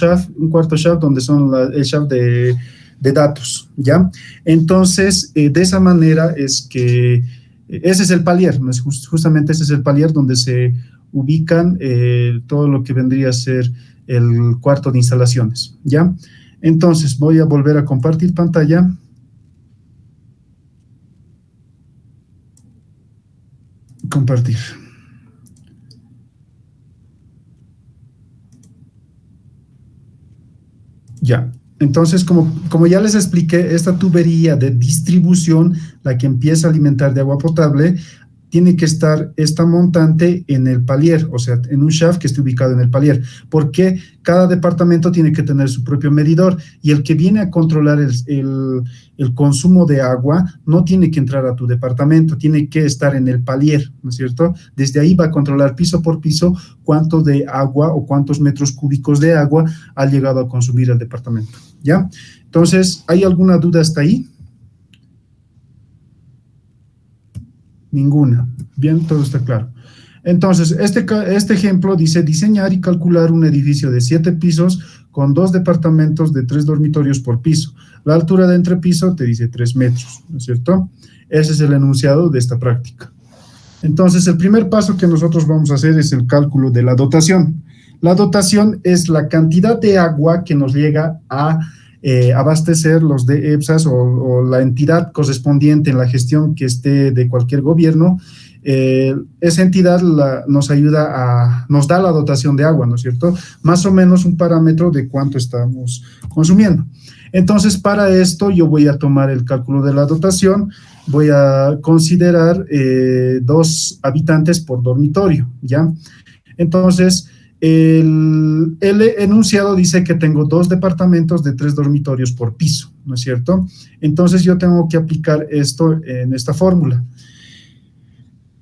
shaft, un cuarto shaft donde son el shaft de datos, ¿ya? Entonces, de esa manera es que ese es el palier, ¿no? Justamente ese es el palier donde se ubican todo lo que vendría a ser el cuarto de instalaciones, ¿ya? Entonces, voy a volver a compartir pantalla. Compartir. Ya. Entonces, como ya les expliqué, esta tubería de distribución, la que empieza a alimentar de agua potable, tiene que estar esta montante en el palier, o sea, en un shaft que esté ubicado en el palier, porque cada departamento tiene que tener su propio medidor y el que viene a controlar el consumo de agua no tiene que entrar a tu departamento, tiene que estar en el palier, ¿no es cierto? Desde ahí va a controlar piso por piso cuánto de agua o cuántos metros cúbicos de agua ha llegado a consumir el departamento, ¿ya? Entonces, ¿hay alguna duda hasta ahí? Ninguna. Bien, todo está claro. Entonces, este ejemplo dice diseñar y calcular un edificio de 7 pisos con 2 departamentos de 3 dormitorios por piso. La altura de entrepiso te dice 3 metros, ¿no es cierto? Ese es el enunciado de esta práctica. Entonces, el primer paso que nosotros vamos a hacer es el cálculo de la dotación. La dotación es la cantidad de agua que nos llega a abastecer los de EPSAS o la entidad correspondiente en la gestión que esté de cualquier gobierno. Esa entidad nos da la dotación de agua, ¿no es cierto? Más o menos un parámetro de cuánto estamos consumiendo. Entonces, para esto yo voy a tomar el cálculo de la dotación, voy a considerar 2 habitantes por dormitorio, ¿ya? Entonces, el enunciado dice que tengo 2 departamentos de 3 dormitorios por piso, ¿no es cierto? Entonces yo tengo que aplicar esto en esta fórmula.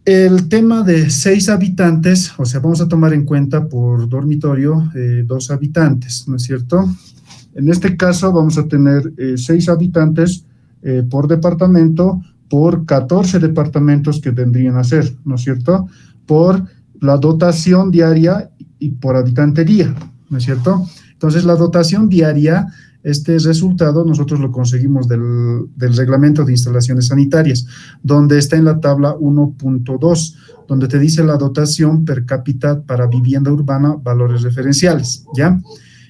El tema de 6 habitantes, o sea, vamos a tomar en cuenta por dormitorio 2 habitantes, ¿no es cierto? En este caso vamos a tener 6 habitantes por departamento por 14 departamentos que vendrían a ser, ¿no es cierto? Por la dotación diaria y por habitante día, ¿no es cierto? Entonces, la dotación diaria, este resultado nosotros lo conseguimos del reglamento de instalaciones sanitarias, donde está en la tabla 1.2, donde te dice la dotación per cápita para vivienda urbana, valores referenciales, ¿ya?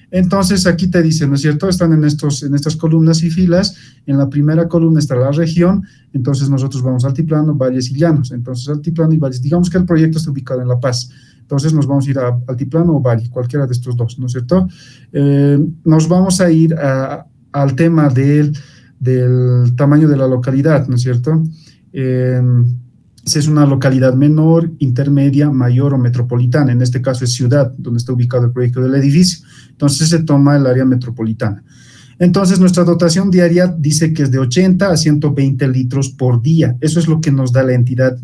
Entonces, aquí te dice, ¿no es cierto? Están en estas columnas y filas. En la primera columna está la región. Entonces, nosotros vamos a altiplano, valles y llanos. Entonces, altiplano y valles. Digamos que el proyecto está ubicado en La Paz. Entonces, nos vamos a ir a altiplano o valle, cualquiera de estos dos, ¿no es cierto? Nos vamos a ir al tema del tamaño de la localidad, ¿no es cierto? Si es una localidad menor, intermedia, mayor o metropolitana. En este caso es ciudad, donde está ubicado el proyecto del edificio. Entonces se toma el área metropolitana. Entonces nuestra dotación diaria dice que es de 80 a 120 litros por día. Eso es lo que nos da la entidad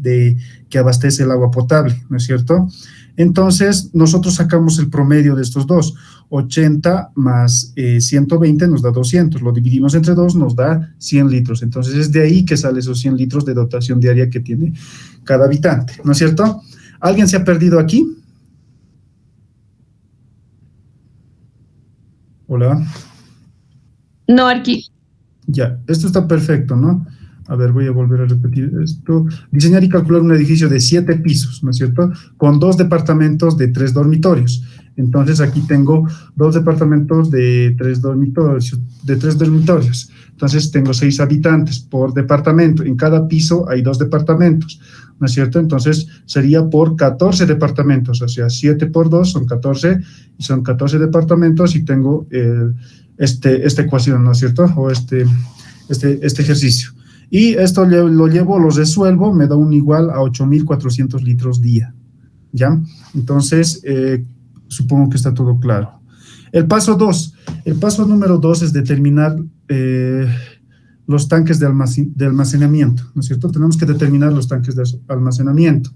que abastece el agua potable, ¿no es cierto? Entonces nosotros sacamos el promedio de estos dos. 80 más 120 nos da 200, lo dividimos entre 2, nos da 100 litros. Entonces es de ahí que salen esos 100 litros de dotación diaria que tiene cada habitante, ¿no es cierto? ¿Alguien se ha perdido aquí? Hola. No, aquí. Ya, esto está perfecto, ¿no? A ver, voy a volver a repetir esto. Diseñar y calcular un edificio de 7 pisos, ¿no es cierto? Con 2 departamentos de 3 dormitorios. Entonces, aquí tengo 2 departamentos de 3 dormitorios. Entonces, tengo 6 habitantes por departamento. En cada piso hay 2 departamentos, ¿no es cierto? Entonces, sería por 14 departamentos. O sea, 7 por 2 son 14, y son 14 departamentos, y tengo esta ecuación, ¿no es cierto? O este ejercicio. Y esto lo resuelvo, me da un igual a 8,400 litros día, ¿ya? Entonces, supongo que está todo claro. El paso número 2 es determinar los tanques de almacenamiento, ¿no es cierto? Tenemos que determinar los tanques de almacenamiento.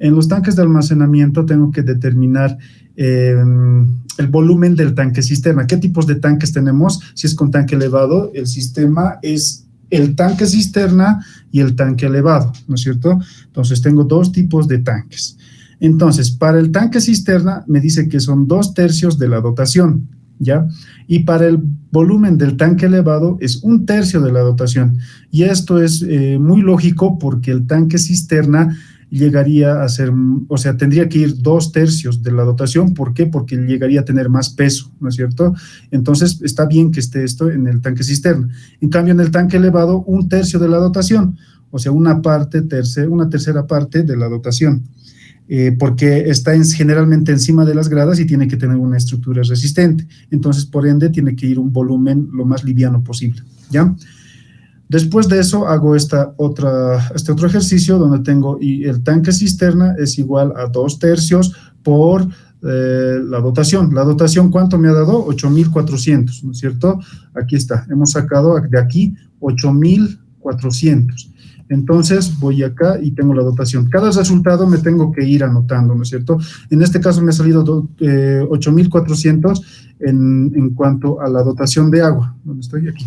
En los tanques de almacenamiento tengo que determinar el volumen del tanque cisterna. ¿Qué tipos de tanques tenemos? Si es con tanque elevado, el sistema es el tanque cisterna y el tanque elevado, ¿no es cierto? Entonces, tengo 2 tipos de tanques. Entonces, para el tanque cisterna me dice que son 2/3 de la dotación. ¿ya? Y para el volumen del tanque elevado es 1/3 de la dotación. Y esto es muy lógico porque el tanque cisterna llegaría a ser, o sea, tendría que ir 2/3 de la dotación. ¿Por qué? Porque llegaría a tener más peso, ¿no es cierto? Entonces, está bien que esté esto en el tanque cisterna. En cambio, en el tanque elevado, 1/3 de la dotación, o sea, una tercera parte de la dotación. Porque está generalmente encima de las gradas y tiene que tener una estructura resistente. Entonces, por ende, tiene que ir un volumen lo más liviano posible, ¿ya? Después de eso, hago este otro ejercicio donde tengo, y el tanque cisterna es igual a 2/3 por la dotación. La dotación, ¿cuánto me ha dado? 8.400, ¿no es cierto? Aquí está, hemos sacado de aquí 8.400. Entonces voy acá y tengo la dotación. Cada resultado me tengo que ir anotando, ¿no es cierto? En este caso me ha salido 8.400 en cuanto a la dotación de agua. ¿Dónde estoy? Aquí.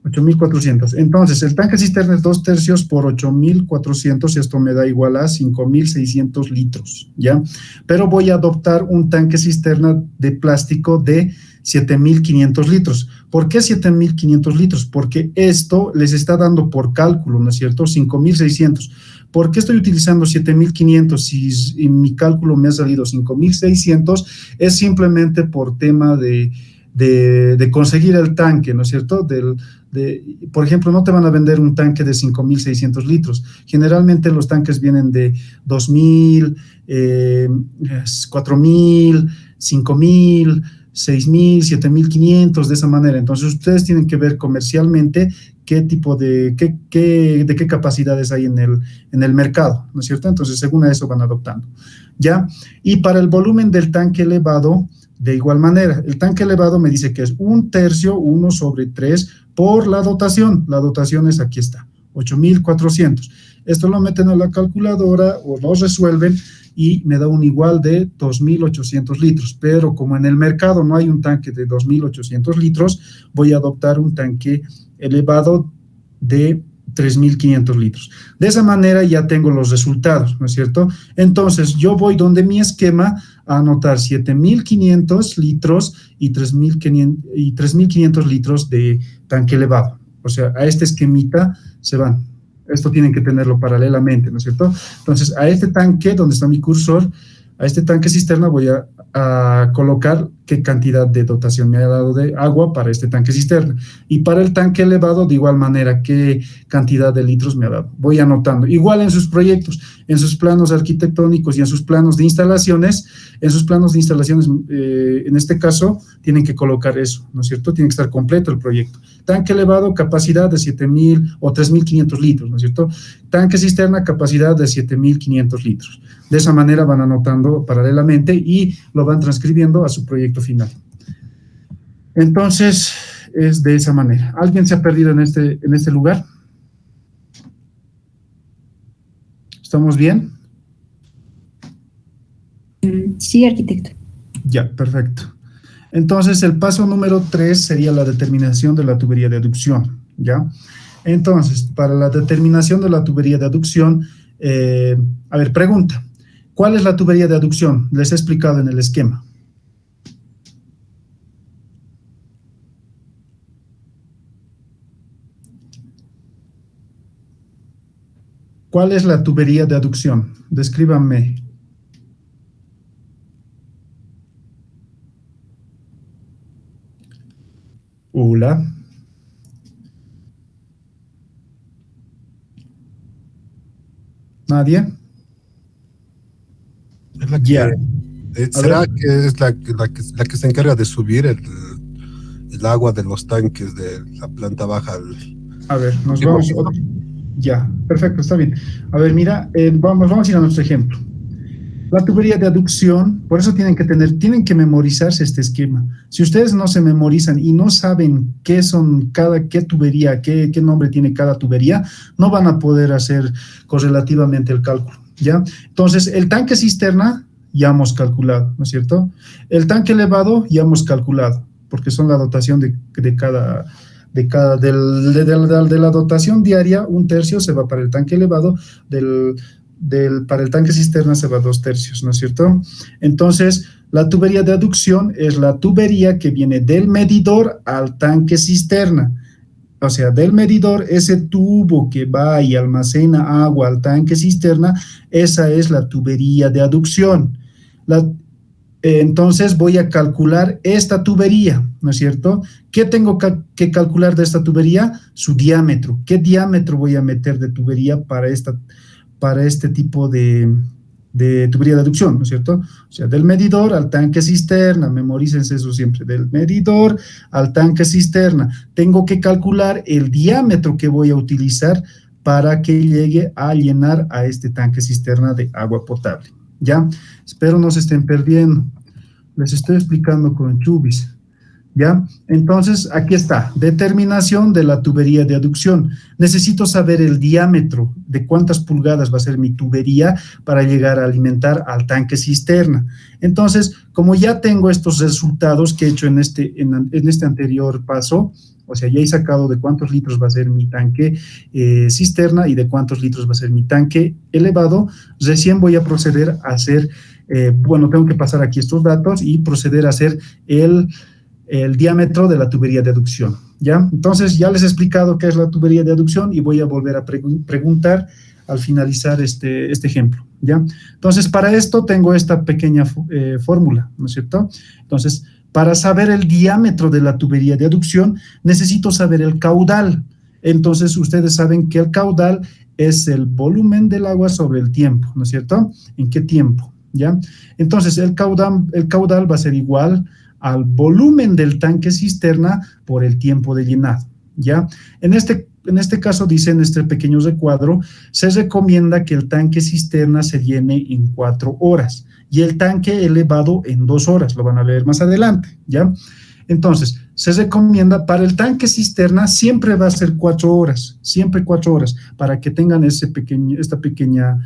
8.400. Entonces, el tanque cisterna es 2/3 por 8.400, esto me da igual a 5.600 litros, ¿ya? Pero voy a adoptar un tanque cisterna de plástico de 7.500 litros. ¿Por qué 7.500 litros? Porque esto les está dando por cálculo, ¿no es cierto? 5.600. ¿Por qué estoy utilizando 7.500 si en mi cálculo me ha salido 5.600? Es simplemente por tema de conseguir el tanque, ¿no es cierto? Por ejemplo, no te van a vender un tanque de 5.600 litros. Generalmente los tanques vienen de 2.000, 4.000, 5.000, 6.000, 7.500, de esa manera. Entonces, ustedes tienen que ver comercialmente qué qué capacidades hay en el mercado, ¿no es cierto? Entonces, según a eso van adoptando, ¿ya? Y para el volumen del tanque elevado, de igual manera, el tanque elevado me dice que es 1/3, 1/3 por la dotación. La dotación es, aquí está, 8.400. Esto lo meten a la calculadora o lo resuelven y me da un igual de 2.800 litros. Pero como en el mercado no hay un tanque de 2.800 litros, voy a adoptar un tanque elevado de 3.500 litros. De esa manera ya tengo los resultados, ¿no es cierto? Entonces, yo voy donde mi esquema a anotar 7.500 litros y 3.500 litros de tanque elevado. O sea, a este esquemita se van. Esto tienen que tenerlo paralelamente, ¿no es cierto? Entonces, a este tanque, donde está mi cursor, a este tanque cisterna voy a colocar qué cantidad de dotación me ha dado de agua para este tanque cisterna. Y para el tanque elevado, de igual manera, qué cantidad de litros me ha dado. Voy anotando. Igual en sus proyectos, en sus planos arquitectónicos y en sus planos de instalaciones, en este caso, tienen que colocar eso, ¿no es cierto? Tiene que estar completo el proyecto. Tanque elevado, capacidad de 7.000 o 3.500 litros, ¿no es cierto? Tanque cisterna, capacidad de 7.500 litros. De esa manera van anotando paralelamente y lo van transcribiendo a su proyecto final. Entonces, es de esa manera. ¿Alguien se ha perdido en este lugar? ¿Estamos bien? Sí, arquitecto. Ya, perfecto. Entonces, el paso número 3 sería la determinación de la tubería de aducción, ¿ya? Entonces, para la determinación de la tubería de aducción, a ver, pregunta. ¿Cuál es la tubería de aducción? Les he explicado en el esquema. ¿Cuál es la tubería de aducción? Descríbanme. Hola. ¿Nadie? Es la que, Ya. ¿será que es la que se encarga de subir el agua de los tanques de la planta baja A ver, nos tipo vamos. piso? Ya, perfecto, está bien. A ver, mira, vamos a ir a nuestro ejemplo. La tubería de aducción, por eso tienen que memorizarse este esquema. Si ustedes no se memorizan y no saben qué tubería, qué nombre tiene cada tubería, no van a poder hacer correlativamente el cálculo, ¿ya? Entonces, el tanque cisterna ya hemos calculado, ¿no es cierto? El tanque elevado ya hemos calculado, porque son la dotación de la dotación diaria, 1/3 se va para el tanque elevado, para el tanque cisterna se va 2/3, ¿no es cierto? Entonces, La tubería de aducción es la tubería que viene del medidor al tanque cisterna. O sea, del medidor, ese tubo que va y almacena agua al tanque cisterna, esa es la tubería de aducción. Entonces voy a calcular esta tubería, ¿no es cierto? ¿Qué tengo que calcular de esta tubería? Su diámetro. ¿Qué diámetro voy a meter de tubería para este tipo de tubería de aducción, ¿no es cierto? O sea, del medidor al tanque cisterna, memorícense eso siempre, del medidor al tanque cisterna. Tengo que calcular el diámetro que voy a utilizar para que llegue a llenar a este tanque cisterna de agua potable, ¿ya? Espero no se estén perdiendo. Les estoy explicando con chubis, ¿ya? Entonces, aquí está, determinación de la tubería de aducción. Necesito saber el diámetro de cuántas pulgadas va a ser mi tubería para llegar a alimentar al tanque cisterna. Entonces, como ya tengo estos resultados que he hecho en este anterior paso, o sea, ya he sacado de cuántos litros va a ser mi tanque cisterna y de cuántos litros va a ser mi tanque elevado, recién voy a proceder a hacer, tengo que pasar aquí estos datos y proceder a hacer el diámetro de la tubería de aducción, ¿ya? Entonces, ya les he explicado qué es la tubería de aducción y voy a volver a preguntar al finalizar este ejemplo, ¿ya? Entonces, para esto tengo esta pequeña fórmula, ¿no es cierto? Entonces, para saber el diámetro de la tubería de aducción, necesito saber el caudal. Entonces, ustedes saben que el caudal es el volumen del agua sobre el tiempo, ¿no es cierto? ¿En qué tiempo? ¿Ya? Entonces, el caudal va a ser igual al volumen del tanque cisterna por el tiempo de llenado, ¿ya? En este caso, dice en este pequeño recuadro, se recomienda que el tanque cisterna se llene en 4 horas y el tanque elevado en 2 horas, lo van a ver más adelante, ¿ya? Entonces, se recomienda para el tanque cisterna siempre va a ser 4 horas, siempre 4 horas, para que tengan este pequeño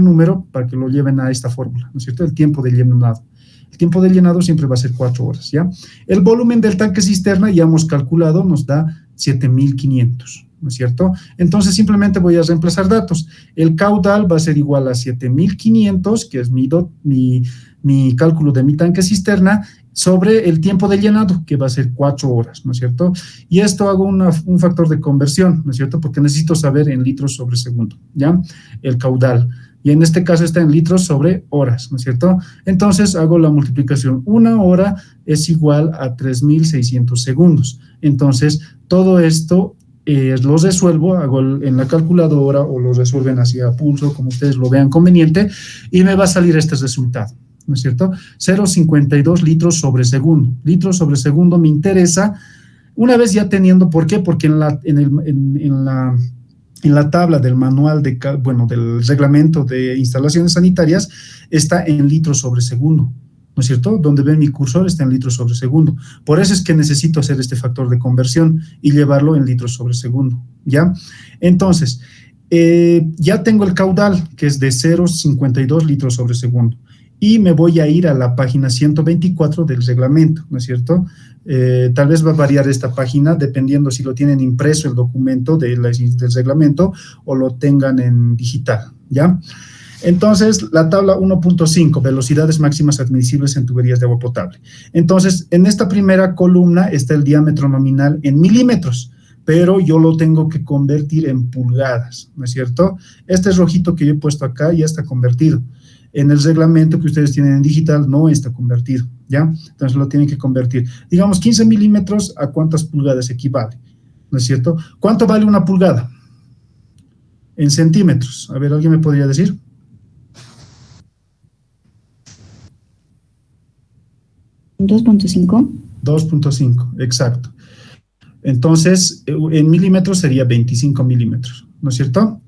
número para que lo lleven a esta fórmula, ¿no es cierto? El tiempo de llenado. El tiempo de llenado siempre va a ser 4 horas, ¿ya? El volumen del tanque cisterna ya hemos calculado, nos da 7.500, ¿no es cierto? Entonces simplemente voy a reemplazar datos. El caudal va a ser igual a 7.500, que es mi cálculo de mi tanque cisterna, sobre el tiempo de llenado, que va a ser 4 horas, ¿no es cierto? Y esto hago un factor de conversión, ¿no es cierto? Porque necesito saber en litros sobre segundo, ¿ya? El caudal. Y en este caso está en litros sobre horas, ¿no es cierto? Entonces hago la multiplicación. 1 hora es igual a 3.600 segundos. Entonces, todo esto lo resuelvo, hago en la calculadora o lo resuelven así a pulso, como ustedes lo vean conveniente, y me va a salir este resultado, ¿no es cierto? 0,52 litros sobre segundo. Litros sobre segundo me interesa, una vez ya teniendo, ¿por qué? Porque en la tabla del manual del reglamento de instalaciones sanitarias está en litros sobre segundo, ¿no es cierto? Donde ven mi cursor está en litros sobre segundo. Por eso es que necesito hacer este factor de conversión y llevarlo en litros sobre segundo, ¿ya? Entonces, ya tengo el caudal, que es de 0,52 litros sobre segundo. Y me voy a ir a la página 124 del reglamento, ¿no es cierto? Tal vez va a variar esta página dependiendo si lo tienen impreso el documento del reglamento o lo tengan en digital, ¿ya? Entonces, la tabla 1.5, velocidades máximas admisibles en tuberías de agua potable. Entonces, en esta primera columna está el diámetro nominal en milímetros, pero yo lo tengo que convertir en pulgadas, ¿no es cierto? Este rojito que yo he puesto acá ya está convertido. En el reglamento que ustedes tienen en digital no está convertido, ¿ya? Entonces lo tienen que convertir. Digamos, 15 milímetros, ¿a cuántas pulgadas equivale? ¿No es cierto? ¿Cuánto vale una pulgada? En centímetros. A ver, ¿alguien me podría decir? ¿2.5? 2.5, exacto. Entonces, en milímetros sería 25 milímetros, ¿no es cierto?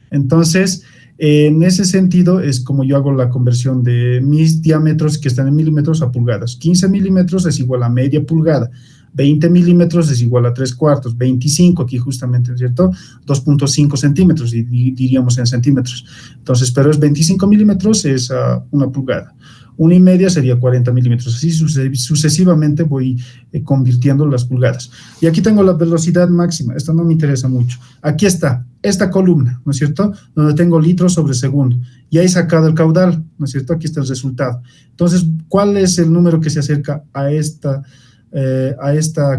Entonces, en ese sentido es como yo hago la conversión de mis diámetros que están en milímetros a pulgadas. 15 milímetros es igual a media pulgada, 20 milímetros es igual a 3/4, 25 aquí justamente, ¿no es cierto? 2.5 centímetros, diríamos en centímetros. Entonces, pero es 25 milímetros es una pulgada. 1,5 sería 40 milímetros, así sucesivamente voy convirtiendo las pulgadas. Y aquí tengo la velocidad máxima, esto no me interesa mucho. Aquí está, esta columna, ¿no es cierto?, donde tengo litros sobre segundo. Ya he sacado el caudal, ¿no es cierto?, aquí está el resultado. Entonces, ¿cuál es el número que se acerca a esta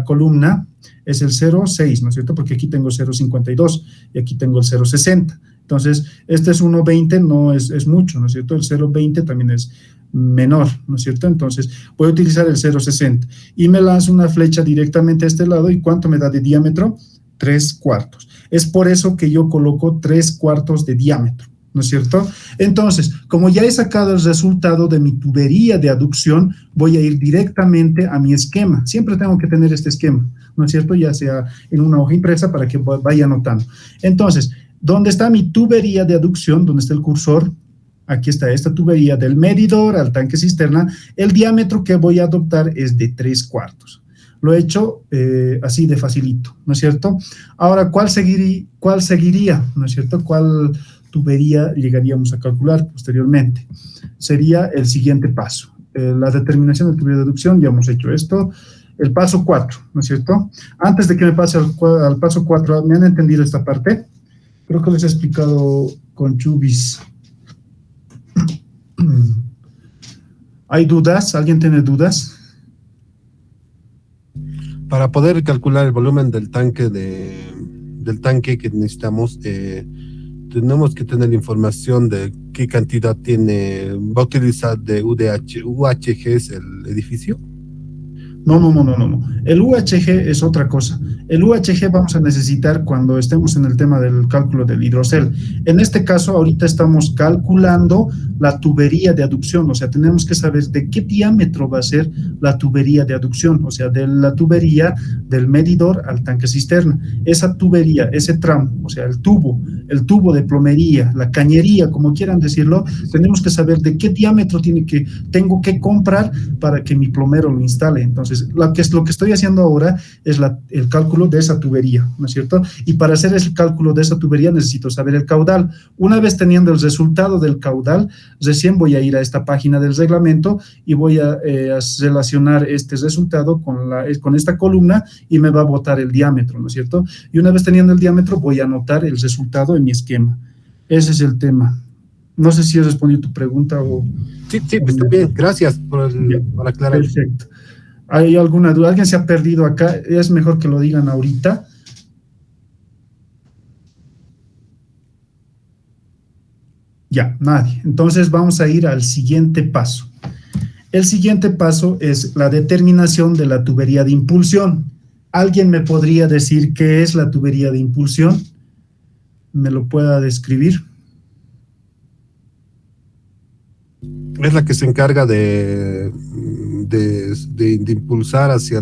columna? Es el 0,6, ¿no es cierto?, porque aquí tengo 0,52 y aquí tengo el 0,60. Entonces, este es 1,20, no es mucho, ¿no es cierto? El 0,20 también es menor, ¿no es cierto? Entonces, voy a utilizar el 0,60 y me lanzo una flecha directamente a este lado. ¿Y cuánto me da de diámetro? 3/4. Es por eso que yo coloco 3/4 de diámetro, ¿no es cierto? Entonces, como ya he sacado el resultado de mi tubería de aducción, voy a ir directamente a mi esquema. Siempre tengo que tener este esquema, ¿no es cierto?, ya sea en una hoja impresa para que vaya anotando. Entonces, ¿dónde está mi tubería de aducción? ¿Dónde está el cursor? Aquí está esta tubería del medidor al tanque cisterna. El diámetro que voy a adoptar es de 3/4. Lo he hecho así de facilito, ¿no es cierto? Ahora, ¿cuál seguiría? ¿No es cierto? ¿Cuál tubería llegaríamos a calcular posteriormente? Sería el siguiente paso. La determinación de tubería de aducción, ya hemos hecho esto. El paso 4, ¿no es cierto? Antes de que me pase al paso 4, ¿me han entendido esta parte? Creo que les he explicado con chubis. ¿Hay dudas? ¿Alguien tiene dudas? Para poder calcular el volumen del tanque que necesitamos, tenemos que tener información de qué cantidad va a utilizar de UHG es el edificio. No. El UHG es otra cosa. El UHG vamos a necesitar cuando estemos en el tema del cálculo del hidrocel. En este caso, ahorita estamos calculando la tubería de aducción, o sea, tenemos que saber de qué diámetro va a ser la tubería de aducción, o sea, de la tubería del medidor al tanque cisterna. Esa tubería, ese tramo, o sea, el tubo de plomería, la cañería, como quieran decirlo, tenemos que saber de qué diámetro tengo que comprar para que mi plomero lo instale. Entonces, lo que estoy haciendo ahora es el cálculo de esa tubería, ¿no es cierto? Y para hacer ese cálculo de esa tubería necesito saber el caudal. Una vez teniendo el resultado del caudal, recién voy a ir a esta página del reglamento y voy a relacionar este resultado con esta columna y me va a botar el diámetro, ¿no es cierto? Y una vez teniendo el diámetro, voy a anotar el resultado en mi esquema. Ese es el tema. No sé si he respondido tu pregunta o... Sí, está bien. Gracias por aclarar. Perfecto. ¿Hay alguna duda? ¿Alguien se ha perdido acá? Es mejor que lo digan ahorita. Ya, nadie. Entonces vamos a ir al siguiente paso. El siguiente paso es la determinación de la tubería de impulsión. ¿Alguien me podría decir qué es la tubería de impulsión? ¿Me lo pueda describir? Es la que se encarga de impulsar hacia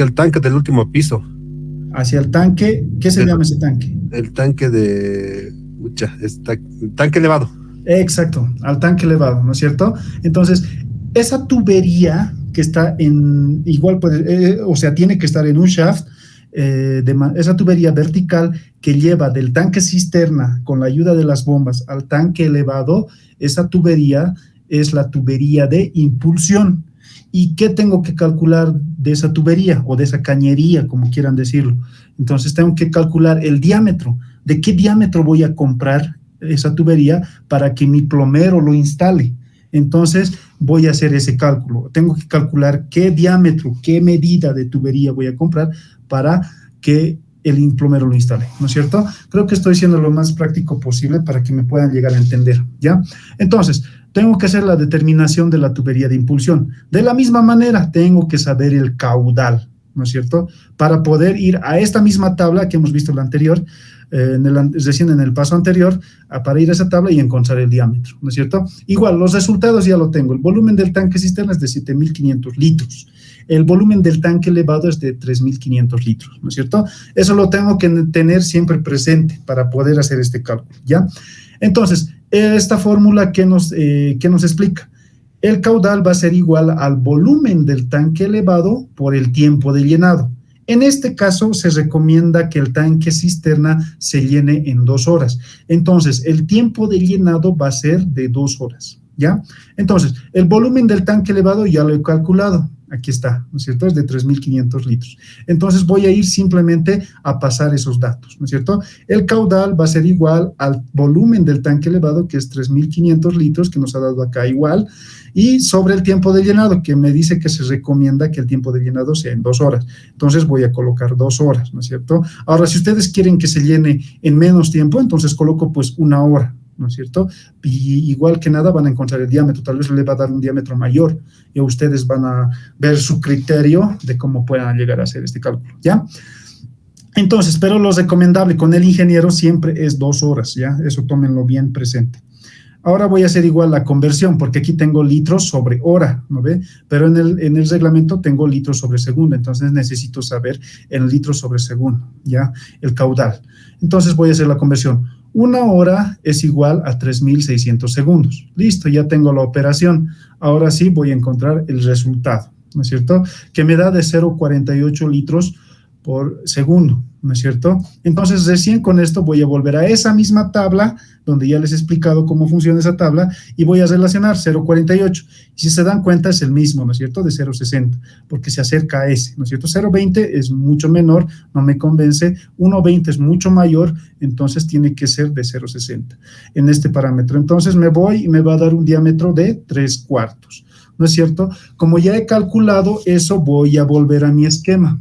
el tanque del último piso. Hacia el tanque, ¿qué se llama ese tanque? El tanque tanque elevado. Exacto, al tanque elevado, ¿no es cierto? Entonces, esa tubería que está tiene que estar en un shaft, esa tubería vertical que lleva del tanque cisterna con la ayuda de las bombas al tanque elevado, esa tubería es la tubería de impulsión. ¿Y qué tengo que calcular de esa tubería o de esa cañería, como quieran decirlo? Entonces tengo que calcular el diámetro. ¿De qué diámetro voy a comprar esa tubería para que mi plomero lo instale? Entonces voy a hacer ese cálculo. Tengo que calcular qué diámetro, qué medida de tubería voy a comprar para que el plomero lo instale, ¿no es cierto? Creo que estoy siendo lo más práctico posible para que me puedan llegar a entender, ¿ya? Entonces, tengo que hacer la determinación de la tubería de impulsión. De la misma manera, tengo que saber el caudal, ¿no es cierto? Para poder ir a esta misma tabla que hemos visto en la anterior, recién en el paso anterior, para ir a esa tabla y encontrar el diámetro, ¿no es cierto? Igual, los resultados ya lo tengo. El volumen del tanque cisterna es de 7.500 litros. El volumen del tanque elevado es de 3.500 litros, ¿no es cierto? Eso lo tengo que tener siempre presente para poder hacer este cálculo, ¿ya? Entonces, esta fórmula, ¿qué nos explica? El caudal va a ser igual al volumen del tanque elevado por el tiempo de llenado. En este caso, se recomienda que el tanque cisterna se llene en 2 horas. Entonces, el tiempo de llenado va a ser de 2 horas, ¿ya? Entonces, el volumen del tanque elevado ya lo he calculado. Aquí está, ¿no es cierto? Es de 3.500 litros. Entonces, voy a ir simplemente a pasar esos datos, ¿no es cierto? El caudal va a ser igual al volumen del tanque elevado, que es 3.500 litros, que nos ha dado acá igual, y sobre el tiempo de llenado, que me dice que se recomienda que el tiempo de llenado sea en 2 horas. Entonces, voy a colocar 2 horas, ¿no es cierto? Ahora, si ustedes quieren que se llene en menos tiempo, entonces coloco pues 1 hora, ¿no es cierto? Y igual que nada van a encontrar el diámetro, tal vez le va a dar un diámetro mayor y ustedes van a ver su criterio de cómo puedan llegar a hacer este cálculo, ¿ya? Entonces, pero lo recomendable con el ingeniero siempre es 2 horas, ¿ya? Eso tómenlo bien presente. Ahora voy a hacer igual la conversión, porque aquí tengo litros sobre hora, ¿no ve? Pero en el reglamento tengo litros sobre segundo, entonces necesito saber en litros sobre segundo, ¿ya? El caudal. Entonces voy a hacer la conversión. 1 hora es igual a 3.600 segundos. Listo, ya tengo la operación. Ahora sí voy a encontrar el resultado, ¿no es cierto? Que me da de 0,48 litros por segundo, ¿no es cierto? Entonces, recién con esto voy a volver a esa misma tabla, donde ya les he explicado cómo funciona esa tabla, y voy a relacionar 0,48. Y si se dan cuenta, es el mismo, ¿no es cierto?, de 0,60, porque se acerca a ese, ¿no es cierto? 0,20 es mucho menor, no me convence, 1,20 es mucho mayor, entonces tiene que ser de 0,60 en este parámetro. Entonces, me voy y me va a dar un diámetro de 3/4, ¿no es cierto? Como ya he calculado eso, voy a volver a mi esquema.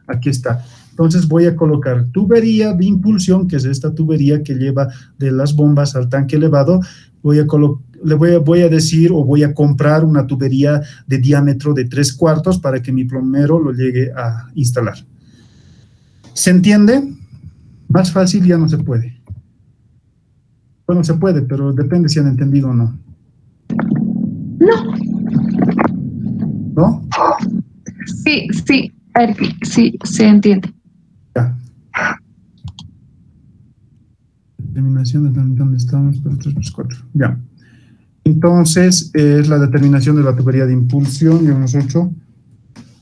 Aquí está. Entonces voy a colocar tubería de impulsión, que es esta tubería que lleva de las bombas al tanque elevado. Voy a decir o voy a comprar una tubería de diámetro de 3/4 para que mi plomero lo llegue a instalar. ¿Se entiende? Más fácil ya no se puede. Bueno, se puede, pero depende si han entendido o no. No. ¿No? Sí, sí, se entiende. Ya. Determinación de dónde estamos, 3/4. Ya. Entonces, es la determinación de la tubería de impulsión, ya hemos hecho.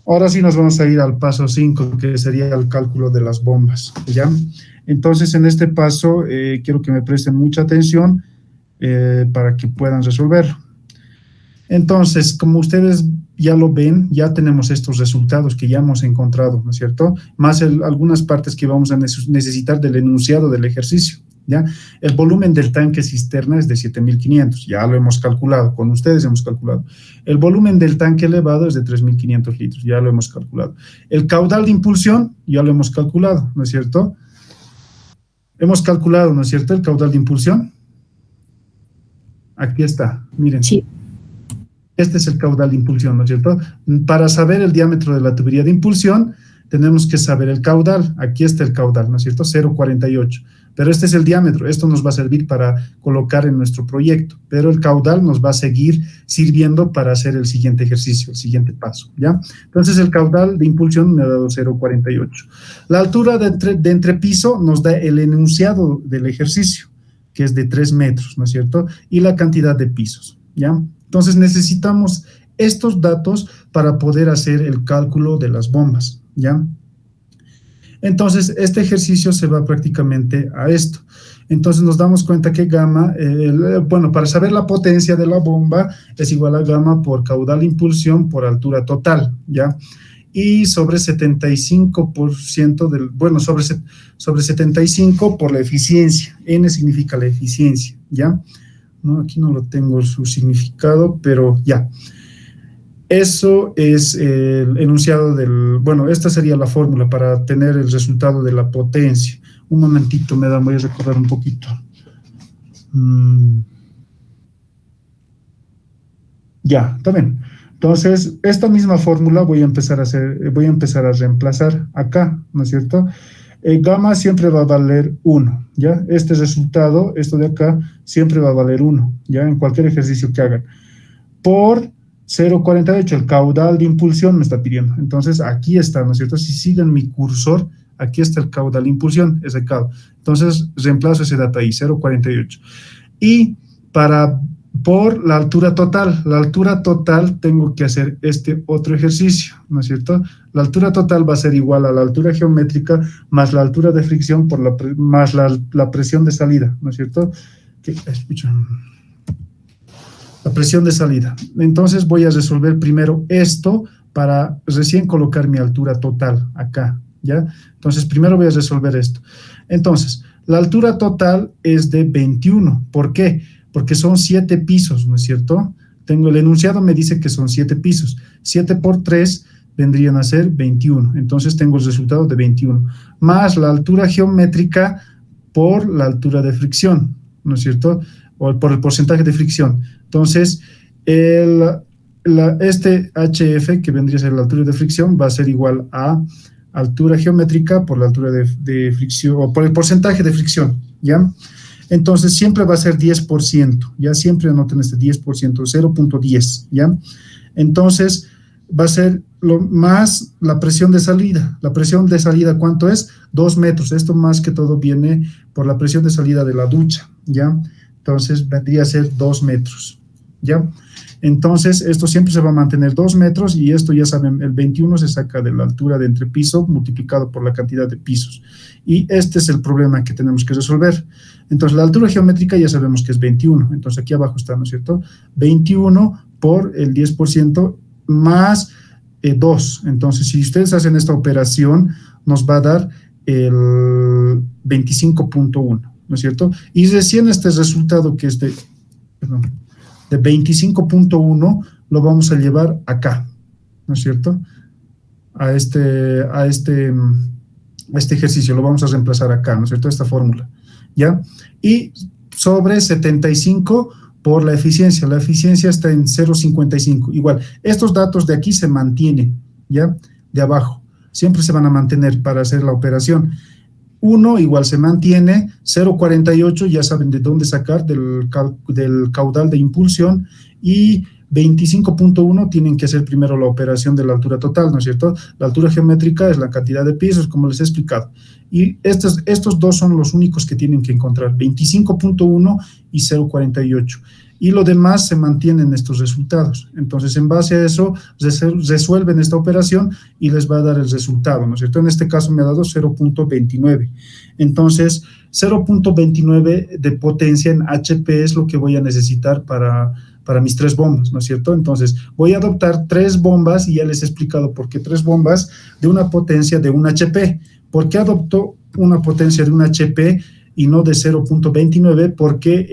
Ahora sí nos vamos a ir al paso 5, que sería el cálculo de las bombas, ¿ya? Entonces, en este paso, quiero que me presten mucha atención para que puedan resolverlo. Entonces, como ustedes ya lo ven, ya tenemos estos resultados que ya hemos encontrado, ¿no es cierto? Más algunas partes que vamos a necesitar del enunciado del ejercicio, ¿ya? El volumen del tanque cisterna es de 7.500, ya lo hemos calculado, con ustedes hemos calculado. El volumen del tanque elevado es de 3.500 litros, ya lo hemos calculado. El caudal de impulsión, ya lo hemos calculado, ¿no es cierto? Hemos calculado, ¿no es cierto?, el caudal de impulsión. Aquí está, miren. Sí. Este es el caudal de impulsión, ¿no es cierto? Para saber el diámetro de la tubería de impulsión, tenemos que saber el caudal. Aquí está el caudal, ¿no es cierto? 0,48. Pero este es el diámetro. Esto nos va a servir para colocar en nuestro proyecto. Pero el caudal nos va a seguir sirviendo para hacer el siguiente ejercicio, el siguiente paso, ¿ya? Entonces, el caudal de impulsión me ha dado 0,48. La altura de entrepiso nos da el enunciado del ejercicio, que es de 3 metros, ¿no es cierto? Y la cantidad de pisos, ¿ya? Entonces necesitamos estos datos para poder hacer el cálculo de las bombas, ¿ya? Entonces, este ejercicio se va prácticamente a esto. Entonces nos damos cuenta que gamma, bueno, para saber la potencia de la bomba es igual a gamma por caudal de impulsión por altura total, ¿ya? Y sobre 75% del, bueno, sobre 75 por la eficencia. N significa la eficiencia, ¿ya? No, aquí no lo tengo su significado, pero ya. Eso es el enunciado del, bueno, esta sería la fórmula para tener el resultado de la potencia. Un momentito, voy a recordar un poquito. Ya, está bien. Entonces, esta misma fórmula voy a empezar a reemplazar acá, ¿no es cierto? Gamma siempre va a valer 1, ¿ya? Este resultado, esto de acá, siempre va a valer 1, ¿ya? En cualquier ejercicio que hagan. Por 0,48, el caudal de impulsión me está pidiendo. Entonces, aquí está, ¿no es cierto? Si siguen mi cursor, aquí está el caudal de impulsión, ese caudal. Entonces, reemplazo ese dato ahí, 0,48. Y para por la altura total. La altura total tengo que hacer este otro ejercicio, ¿no es cierto? La altura total va a ser igual a la altura geométrica más la altura de fricción por más la presión de salida, ¿no es cierto? La presión de salida. Entonces voy a resolver primero esto para recién colocar mi altura total acá, ¿ya? Entonces primero voy a resolver esto. Entonces, la altura total es de 21. ¿Por qué? Porque son 7 pisos, ¿no es cierto? Tengo el enunciado, me dice que son 7 pisos. 7 por 3 vendrían a ser 21. Entonces tengo el resultado de 21. Más la altura geométrica por la altura de fricción, ¿no es cierto? O por el porcentaje de fricción. Entonces, este HF, que vendría a ser la altura de fricción, va a ser igual a altura geométrica por la altura de fricción, o por el porcentaje de fricción, ¿ya? Entonces, siempre va a ser 10%, ya siempre anoten este 10%, 0.10, ¿ya? Entonces, va a ser lo más la presión de salida. La presión de salida, ¿cuánto es? 2 metros. Esto más que todo viene por la presión de salida de la ducha, ¿ya? Entonces, vendría a ser 2 metros, ¿ya? Entonces, esto siempre se va a mantener 2 metros y esto ya saben, el 21 se saca de la altura de entrepiso multiplicado por la cantidad de pisos. Y este es el problema que tenemos que resolver. Entonces, la altura geométrica ya sabemos que es 21. Entonces, aquí abajo está, ¿no es cierto? 21 por el 10% más 2. Entonces, si ustedes hacen esta operación, nos va a dar el 25.1, ¿no es cierto? Y recién este resultado que es de 25.1 lo vamos a llevar acá, ¿no es cierto? A este ejercicio lo vamos a reemplazar acá, ¿no es cierto? Esta fórmula, ¿ya? Y sobre 75 por la eficiencia está en 0.55, igual, estos datos de aquí se mantienen, ¿ya? De abajo, siempre se van a mantener para hacer la operación. 1 igual se mantiene, 0.48 ya saben de dónde sacar, del caudal de impulsión, y 25.1 tienen que hacer primero la operación de la altura total, ¿no es cierto? La altura geométrica es la cantidad de pisos, como les he explicado. Y estos dos son los únicos que tienen que encontrar, 25.1 y 0.48. Y lo demás se mantienen estos resultados. Entonces, en base a eso, resuelven esta operación y les va a dar el resultado, ¿no es cierto? En este caso me ha dado 0.29. Entonces, 0.29 de potencia en HP es lo que voy a necesitar para mis 3 bombas, ¿no es cierto? Entonces, voy a adoptar 3 bombas y ya les he explicado por qué 3 bombas de una potencia de 1 HP. ¿Por qué adopto una potencia de 1 HP y no de 0.29? Porque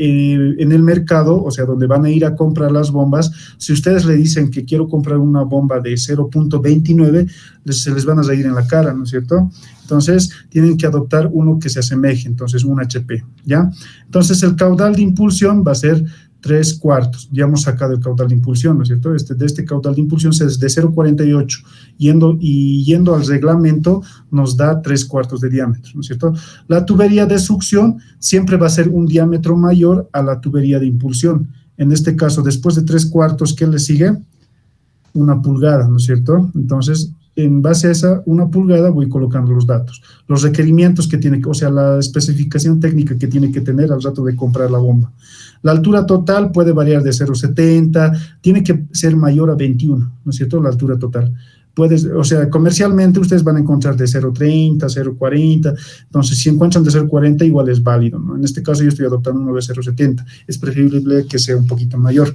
en el mercado, o sea, donde van a ir a comprar las bombas, si ustedes le dicen que quiero comprar una bomba de 0.29, se les van a reír en la cara, ¿no es cierto? Entonces, tienen que adoptar uno que se asemeje, entonces 1 HP, ¿ya? Entonces, el caudal de impulsión va a ser 3/4, ya hemos sacado el caudal de impulsión, ¿no es cierto? De este caudal de impulsión es de 0.48, yendo al reglamento nos da 3/4 de diámetro, ¿no es cierto? La tubería de succión siempre va a ser un diámetro mayor a la tubería de impulsión. En este caso, después de 3/4, ¿qué le sigue? 1 pulgada, ¿no es cierto? Entonces, en base a esa 1 pulgada voy colocando los datos, los requerimientos que tiene, o sea, la especificación técnica que tiene que tener al rato de comprar la bomba. La altura total puede variar de 0.70, tiene que ser mayor a 21, ¿no es cierto? La altura total. O sea, comercialmente ustedes van a encontrar de 0.30, 0.40, entonces si encuentran de 0.40 igual es válido, ¿no? En este caso yo estoy adoptando uno de 0.70, es preferible que sea un poquito mayor.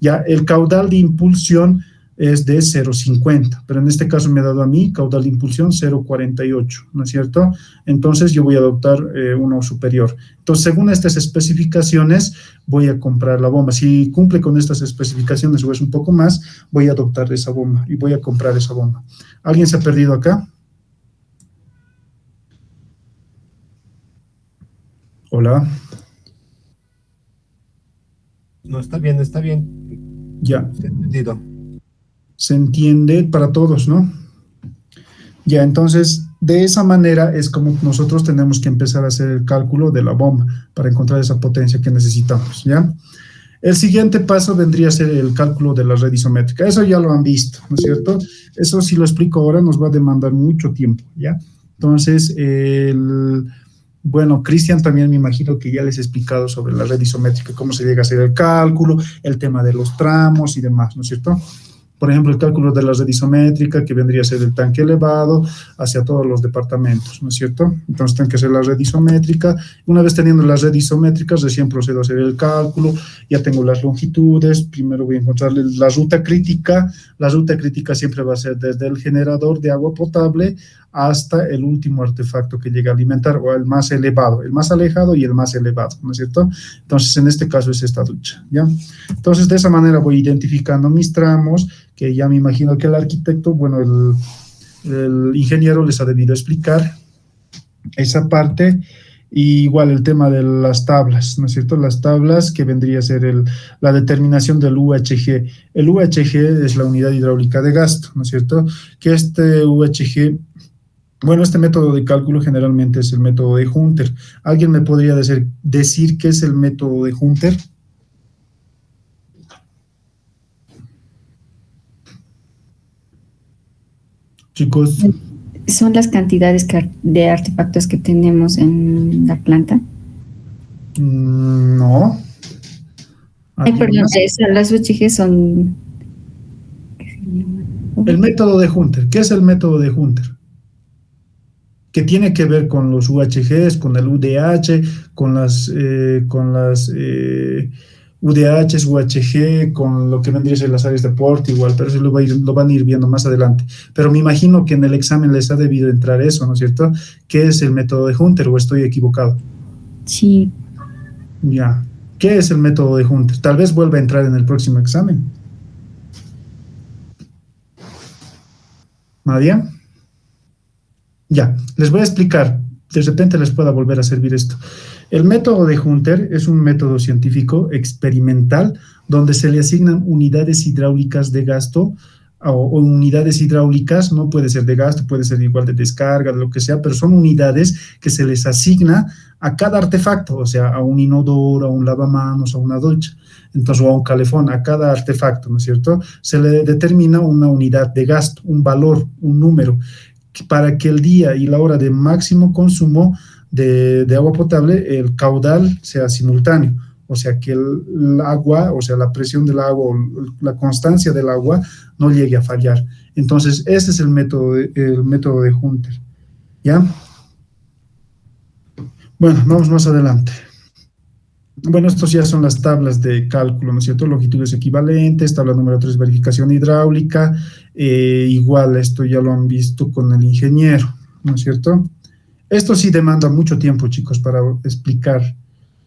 Ya, el caudal de impulsión es de 0.50, pero en este caso me ha dado a mí caudal de impulsión 0.48, ¿no es cierto? Entonces yo voy a adoptar uno superior. Entonces, según estas especificaciones, voy a comprar la bomba. Si cumple con estas especificaciones o es un poco más, voy a adoptar esa bomba y voy a comprar esa bomba. ¿Alguien se ha perdido acá? Hola. No, está bien, está bien. Ya. Entendido. Se entiende para todos, ¿no? Ya, entonces, de esa manera es como nosotros tenemos que empezar a hacer el cálculo de la bomba para encontrar esa potencia que necesitamos, ¿ya? El siguiente paso vendría a ser el cálculo de la red isométrica. Eso ya lo han visto, ¿no es cierto? Eso, si lo explico ahora, nos va a demandar mucho tiempo, ¿ya? Entonces, Bueno, Cristian también me imagino que ya les he explicado sobre la red isométrica, cómo se llega a hacer el cálculo, el tema de los tramos y demás, ¿no es cierto? Por ejemplo, el cálculo de la red isométrica, que vendría a ser el tanque elevado hacia todos los departamentos, ¿no es cierto? Entonces, tengo que hacer la red isométrica. Una vez teniendo la red isométrica, recién procedo a hacer el cálculo. Ya tengo las longitudes. Primero voy a encontrar la ruta crítica. La ruta crítica siempre va a ser desde el generador de agua potable hasta el último artefacto que llegue a alimentar, o el más elevado, el más alejado y el más elevado, ¿no es cierto? Entonces, en este caso es esta ducha, ¿ya? Entonces, de esa manera voy identificando mis tramos, que ya me imagino que el arquitecto, bueno, el ingeniero les ha debido explicar esa parte. Y igual el tema de las tablas, ¿no es cierto? Las tablas, que vendría a ser la determinación del UHG. El UHG es la unidad hidráulica de gasto, ¿no es cierto? Que este UHG, bueno, este método de cálculo generalmente es el método de Hunter. ¿Alguien me podría decir qué es el método de Hunter? Chicos. Son las cantidades de artefactos que tenemos en la planta. No. Ay, perdón, las UHG son... El método de Hunter. ¿Qué es el método de Hunter? Que tiene que ver con los UHGs, con el UDH, con las UDHs, UHG, con lo que vendría a ser las áreas de aporte igual, pero eso lo van a ir viendo más adelante. Pero me imagino que en el examen les ha debido entrar eso, ¿no es cierto? ¿Qué es el método de Hunter, o estoy equivocado? Sí. Ya. ¿Qué es el método de Hunter? Tal vez vuelva a entrar en el próximo examen. ¿Nadie? Ya, les voy a explicar. De repente les pueda volver a servir esto. El método de Hunter es un método científico experimental donde se le asignan unidades hidráulicas de gasto o unidades hidráulicas, no puede ser de gasto, puede ser igual de descarga, de lo que sea, pero son unidades que se les asigna a cada artefacto, o sea, a un inodoro, a un lavamanos, a una ducha, entonces, o a un calefón, a cada artefacto, ¿no es cierto? Se le determina una unidad de gasto, un valor, un número, para que el día y la hora de máximo consumo de agua potable, el caudal sea simultáneo, o sea, que el agua, o sea, la presión del agua, la constancia del agua no llegue a fallar. Entonces, ese es el método de Hunter, ¿ya? Bueno, vamos más adelante. Bueno, estos ya son las tablas de cálculo, ¿no es cierto? Longitudes equivalentes, tabla número 3, verificación hidráulica, igual esto ya lo han visto con el ingeniero, ¿no es cierto? Esto sí demanda mucho tiempo, chicos, para explicar.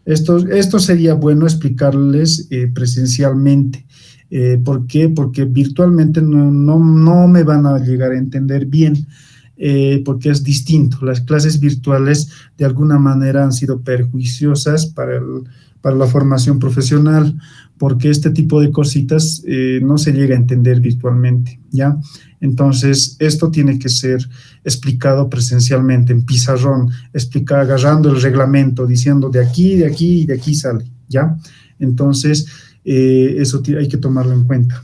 Esto sería bueno explicarles presencialmente. ¿Por qué? Porque virtualmente no me van a llegar a entender bien. Porque es distinto. Las clases virtuales de alguna manera han sido perjuiciosas para la formación profesional, porque este tipo de cositas no se llega a entender virtualmente, ¿ya? Entonces, esto tiene que ser explicado presencialmente, en pizarrón, agarrando el reglamento, diciendo de aquí y de aquí sale, ¿ya? Entonces, eso hay que tomarlo en cuenta.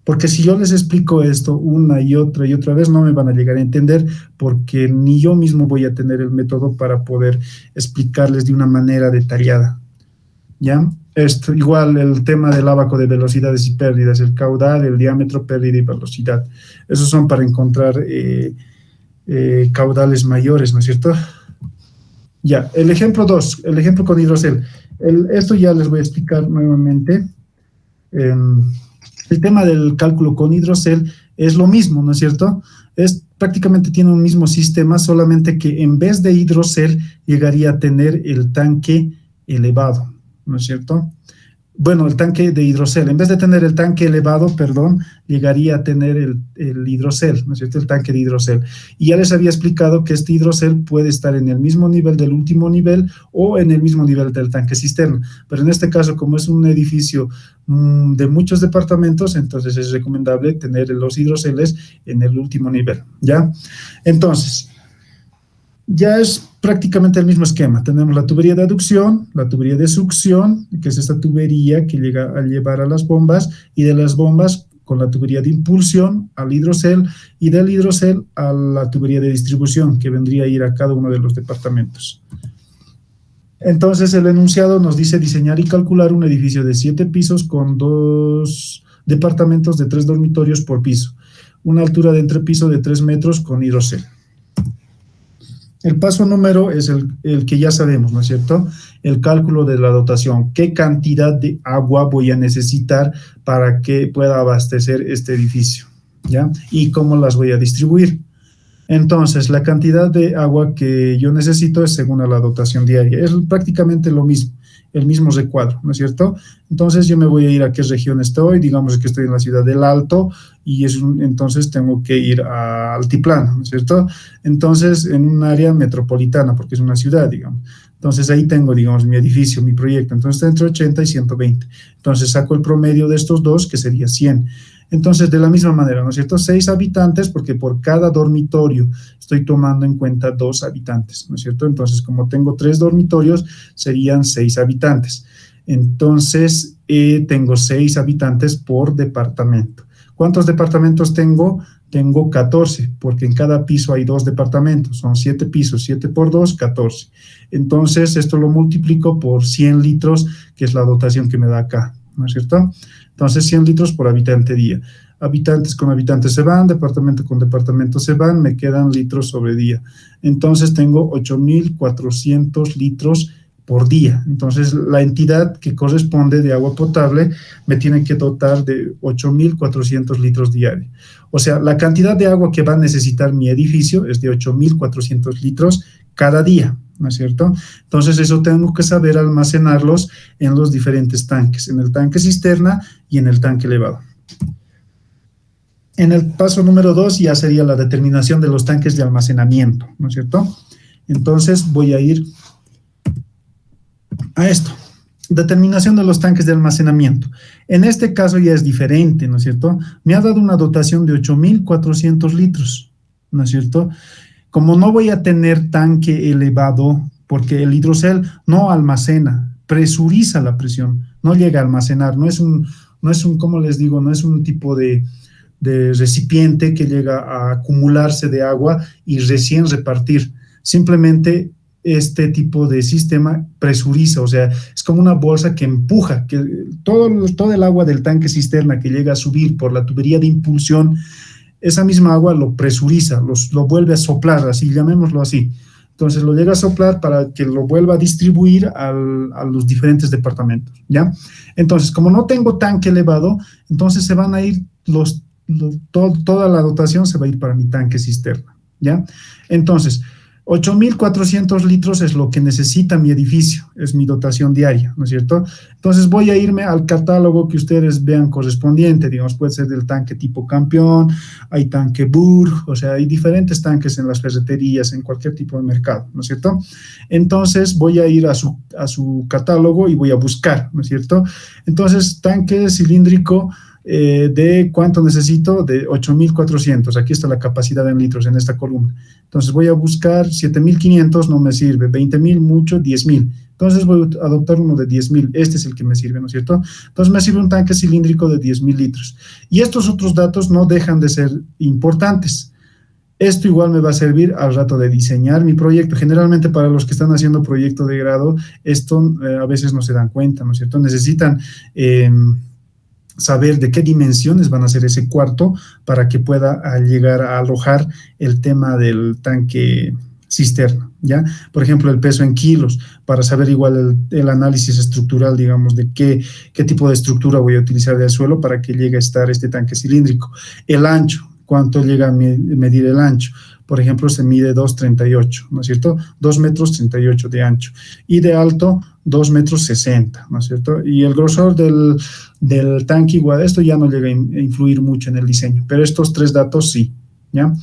Porque si yo les explico esto una y otra vez, no me van a llegar a entender, porque ni yo mismo voy a tener el método para poder explicarles de una manera detallada, ¿ya? Esto, igual el tema del ábaco de velocidades y pérdidas, el caudal, el diámetro, pérdida y velocidad. Esos son para encontrar caudales mayores, ¿no es cierto? Ya, el ejemplo 2, el ejemplo con hidrocel. Esto ya les voy a explicar nuevamente. El tema del cálculo con hidrocel es lo mismo, ¿no es cierto? Prácticamente tiene un mismo sistema, solamente que en vez de hidrocel llegaría a tener el tanque elevado, ¿no es cierto? Bueno, el tanque de hidrocel, en vez de tener el tanque elevado, perdón, llegaría a tener el hidrocel, ¿no es cierto? El tanque de hidrocel. Y ya les había explicado que este hidrocel puede estar en el mismo nivel del último nivel o en el mismo nivel del tanque cisterna. Pero en este caso, como es un edificio de muchos departamentos, entonces es recomendable tener los hidroceles en el último nivel, ¿ya? Entonces, ya es prácticamente el mismo esquema. Tenemos la tubería de aducción, la tubería de succión, que es esta tubería que llega a llevar a las bombas, y de las bombas con la tubería de impulsión al hidrocel y del hidrocel a la tubería de distribución que vendría a ir a cada uno de los departamentos. Entonces el enunciado nos dice diseñar y calcular un edificio de 7 pisos con 2 departamentos de 3 dormitorios por piso, una altura de entrepiso de 3 metros con hidrocel. El paso número es el que ya sabemos, ¿no es cierto? El cálculo de la dotación. ¿Qué cantidad de agua voy a necesitar para que pueda abastecer este edificio? ¿Ya? ¿Y cómo las voy a distribuir? Entonces, la cantidad de agua que yo necesito es según a la dotación diaria. Es prácticamente lo mismo, el mismo recuadro, ¿no es cierto? Entonces, yo me voy a ir a qué región estoy, digamos que estoy en la ciudad del Alto, y entonces tengo que ir a Altiplano, ¿no es cierto? Entonces, en un área metropolitana, porque es una ciudad, digamos. Entonces, ahí tengo, digamos, mi edificio, mi proyecto. Entonces, está entre 80 y 120. Entonces, saco el promedio de estos dos, que sería 100. Entonces, de la misma manera, ¿no es cierto? 6 habitantes, porque por cada dormitorio estoy tomando en cuenta 2 habitantes, ¿no es cierto? Entonces, como tengo 3 dormitorios, serían 6 habitantes. Entonces, tengo 6 habitantes por departamento. ¿Cuántos departamentos tengo? Tengo 14, porque en cada piso hay 2 departamentos, son 7 pisos, 7 por 2, 14. Entonces, esto lo multiplico por 100 litros, que es la dotación que me da acá, ¿no es cierto? Entonces, 100 litros por habitante día. Habitantes con habitantes se van, departamento con departamento se van, me quedan litros sobre día. Entonces, tengo 8.400 litros por día. Entonces, la entidad que corresponde de agua potable me tiene que dotar de 8.400 litros diarios. O sea, la cantidad de agua que va a necesitar mi edificio es de 8.400 litros cada día, ¿no es cierto? Entonces, eso tengo que saber almacenarlos en los diferentes tanques, en el tanque cisterna y en el tanque elevado. En el paso número 2 ya sería la determinación de los tanques de almacenamiento, ¿no es cierto? Entonces, voy a ir a esto. Determinación de los tanques de almacenamiento. En este caso ya es diferente, ¿no es cierto? Me ha dado una dotación de 8.400 litros, ¿no es cierto? Como no voy a tener tanque elevado, porque el hidrocel no almacena, presuriza la presión, no llega a almacenar, no es un, ¿cómo les digo? No es un tipo de recipiente que llega a acumularse de agua y recién repartir. Simplemente este tipo de sistema presuriza, o sea, es como una bolsa que empuja, que todo el agua del tanque cisterna que llega a subir por la tubería de impulsión, esa misma agua lo presuriza, lo vuelve a soplar, así, llamémoslo así. Entonces lo llega a soplar para que lo vuelva a distribuir a los diferentes departamentos, ¿ya? Entonces, como no tengo tanque elevado, entonces se van a ir toda la dotación se va a ir para mi tanque cisterna, ¿ya? Entonces, 8.400 litros es lo que necesita mi edificio, es mi dotación diaria, ¿no es cierto? Entonces voy a irme al catálogo que ustedes vean correspondiente, digamos, puede ser del tanque tipo Campeón, hay tanque Burg, o sea, hay diferentes tanques en las ferreterías, en cualquier tipo de mercado, ¿no es cierto? Entonces voy a ir a su catálogo y voy a buscar, ¿no es cierto? Entonces, tanque cilíndrico, de cuánto necesito, de 8.400, aquí está la capacidad en litros en esta columna. Entonces voy a buscar 7.500, no me sirve, 20.000 mucho, 10.000. Entonces voy a adoptar uno de 10.000, este es el que me sirve, ¿no es cierto? Entonces me sirve un tanque cilíndrico de 10.000 litros. Y estos otros datos no dejan de ser importantes. Esto igual me va a servir al rato de diseñar mi proyecto. Generalmente para los que están haciendo proyecto de grado, esto a veces no se dan cuenta, ¿no es cierto? Necesitan saber de qué dimensiones van a ser ese cuarto para que pueda llegar a alojar el tema del tanque cisterna, ¿ya? Por ejemplo, el peso en kilos, para saber igual el análisis estructural, digamos, de qué tipo de estructura voy a utilizar del suelo para que llegue a estar este tanque cilíndrico. El ancho, ¿cuánto llega a medir el ancho? Por ejemplo, se mide 2,38, ¿no es cierto? 2 metros 38 de ancho. Y de alto, 2 metros 60, ¿no es cierto? Y el grosor del tanque, igual, esto ya no llega a influir mucho en el diseño, pero estos 3 datos sí, ¿ya?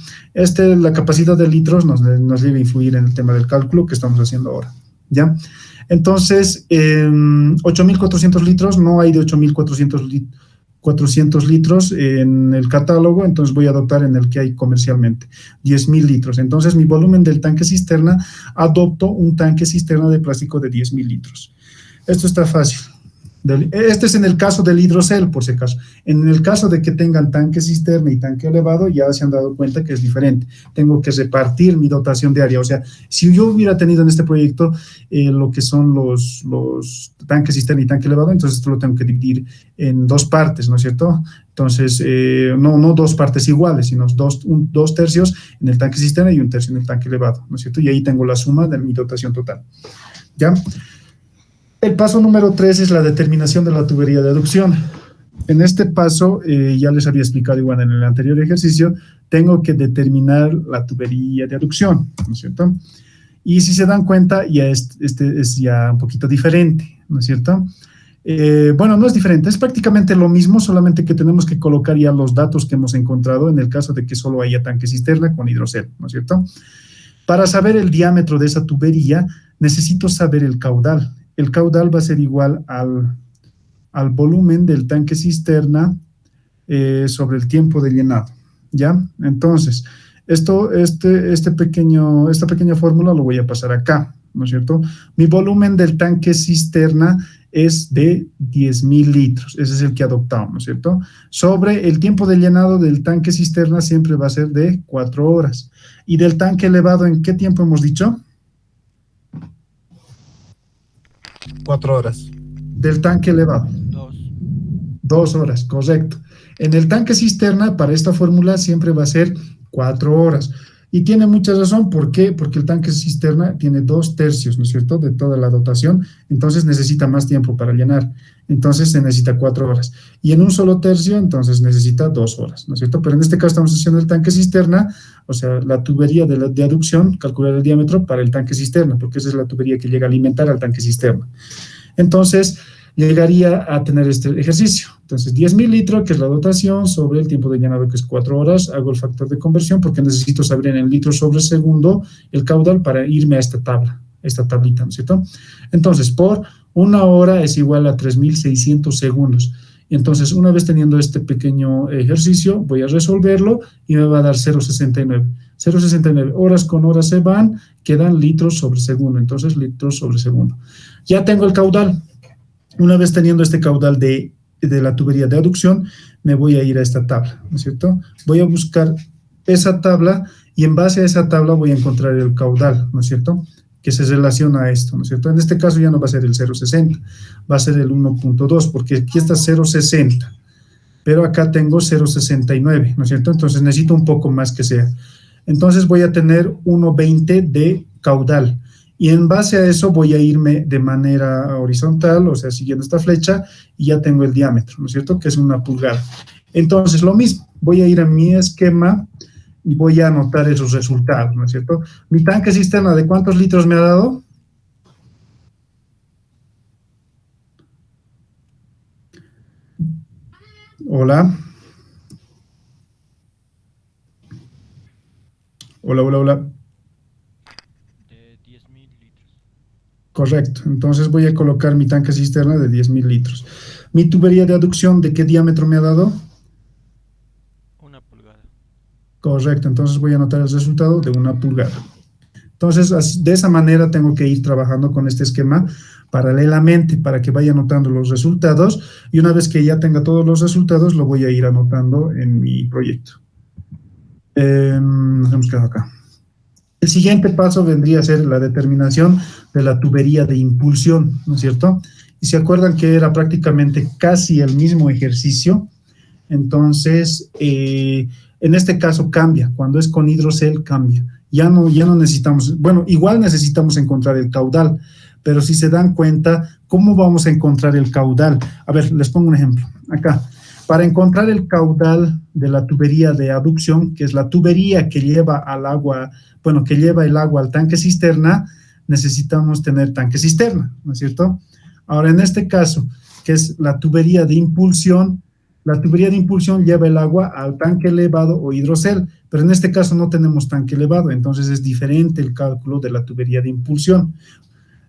La capacidad de litros nos llega a influir en el tema del cálculo que estamos haciendo ahora, ¿ya? Entonces, 8.400 litros, no hay de 8.400 litros en el catálogo, entonces voy a adoptar en el que hay comercialmente, 10.000 litros. Entonces, mi volumen del tanque cisterna, adopto un tanque cisterna de plástico de 10.000 litros. Esto está fácil. Este es en el caso del hidrocel, por si acaso. En el caso de que tengan tanque cisterna y tanque elevado, ya se han dado cuenta que es diferente. Tengo que repartir mi dotación diaria. O sea, si yo hubiera tenido en este proyecto lo que son los tanques cisterna y tanque elevado, entonces esto lo tengo que dividir en dos partes, ¿no es cierto? Entonces, no dos partes iguales, sino dos tercios en el tanque cisterna y un tercio en el tanque elevado, ¿no es cierto? Y ahí tengo la suma de mi dotación total. ¿Ya? El paso número 3 es la determinación de la tubería de aducción. En este paso, ya les había explicado igual en el anterior ejercicio, tengo que determinar la tubería de aducción, ¿no es cierto? Y si se dan cuenta, ya este es ya un poquito diferente, ¿no es cierto? Bueno, no es diferente, es prácticamente lo mismo, solamente que tenemos que colocar ya los datos que hemos encontrado en el caso de que solo haya tanque cisterna con hidrocel, ¿no es cierto? Para saber el diámetro de esa tubería, necesito saber el caudal. El caudal va a ser igual al volumen del tanque cisterna sobre el tiempo de llenado, ¿ya? Entonces, esta pequeña fórmula lo voy a pasar acá, ¿no es cierto? Mi volumen del tanque cisterna es de 10.000 litros, ese es el que adoptamos, ¿no es cierto? Sobre el tiempo de llenado del tanque cisterna siempre va a ser de 4 horas. ¿Y del tanque elevado en qué tiempo hemos dicho? 4 horas. Del tanque elevado. 2 horas, correcto. En el tanque cisterna, para esta fórmula, siempre va a ser 4 horas. Y tiene mucha razón, ¿por qué? Porque el tanque cisterna tiene 2 tercios, ¿no es cierto?, de toda la dotación, entonces necesita más tiempo para llenar, entonces se necesita 4 horas. Y en un solo tercio, entonces necesita 2 horas, ¿no es cierto? Pero en este caso estamos haciendo el tanque cisterna, o sea, la tubería de aducción, calcular el diámetro para el tanque cisterna, porque esa es la tubería que llega a alimentar al tanque cisterna. Entonces, llegaría a tener este ejercicio. Entonces, 10.000 litros, que es la dotación, sobre el tiempo de llenado, que es 4 horas, hago el factor de conversión porque necesito saber en el litro sobre segundo el caudal para irme a esta tablita, ¿no es cierto? Entonces, por 1 hora es igual a 3.600 segundos. Entonces, una vez teniendo este pequeño ejercicio, voy a resolverlo y me va a dar 0,69. 0,69 horas con horas se van, quedan litros sobre segundo. Entonces, litros sobre segundo. Ya tengo el caudal. Una vez teniendo este caudal de la tubería de aducción, me voy a ir a esta tabla, ¿no es cierto? Voy a buscar esa tabla y en base a esa tabla voy a encontrar el caudal, ¿no es cierto?, que se relaciona a esto, ¿no es cierto? En este caso ya no va a ser el 0,60, va a ser el 1.2, porque aquí está 0,60, pero acá tengo 0,69, ¿no es cierto? Entonces necesito un poco más que sea. Entonces voy a tener 1,20 de caudal. Y en base a eso voy a irme de manera horizontal, o sea, siguiendo esta flecha, y ya tengo el diámetro, ¿no es cierto?, que es 1 pulgada. Entonces, lo mismo, voy a ir a mi esquema y voy a anotar esos resultados, ¿no es cierto? Mi tanque cisterna, ¿de cuántos litros me ha dado? Hola. Hola, hola, hola. Correcto, entonces voy a colocar mi tanque cisterna de 10.000 litros. Mi tubería de aducción, ¿de qué diámetro me ha dado? 1 pulgada. Correcto, entonces voy a anotar el resultado de 1 pulgada. Entonces, de esa manera tengo que ir trabajando con este esquema paralelamente para que vaya anotando los resultados y una vez que ya tenga todos los resultados, lo voy a ir anotando en mi proyecto. Nos hemos quedado acá. El siguiente paso vendría a ser la determinación de la tubería de impulsión, ¿no es cierto? Y se acuerdan que era prácticamente casi el mismo ejercicio, entonces en este caso cambia, cuando es con hidrocel cambia. Ya no necesitamos, bueno, igual necesitamos encontrar el caudal, pero si se dan cuenta, ¿cómo vamos a encontrar el caudal? A ver, les pongo un ejemplo, acá. Para encontrar el caudal de la tubería de aducción, que es la tubería que lleva al agua, bueno, que lleva el agua al tanque cisterna, necesitamos tener tanque cisterna, ¿no es cierto? Ahora, en este caso, que es la tubería de impulsión lleva el agua al tanque elevado o hidrocel, pero en este caso no tenemos tanque elevado, entonces es diferente el cálculo de la tubería de impulsión.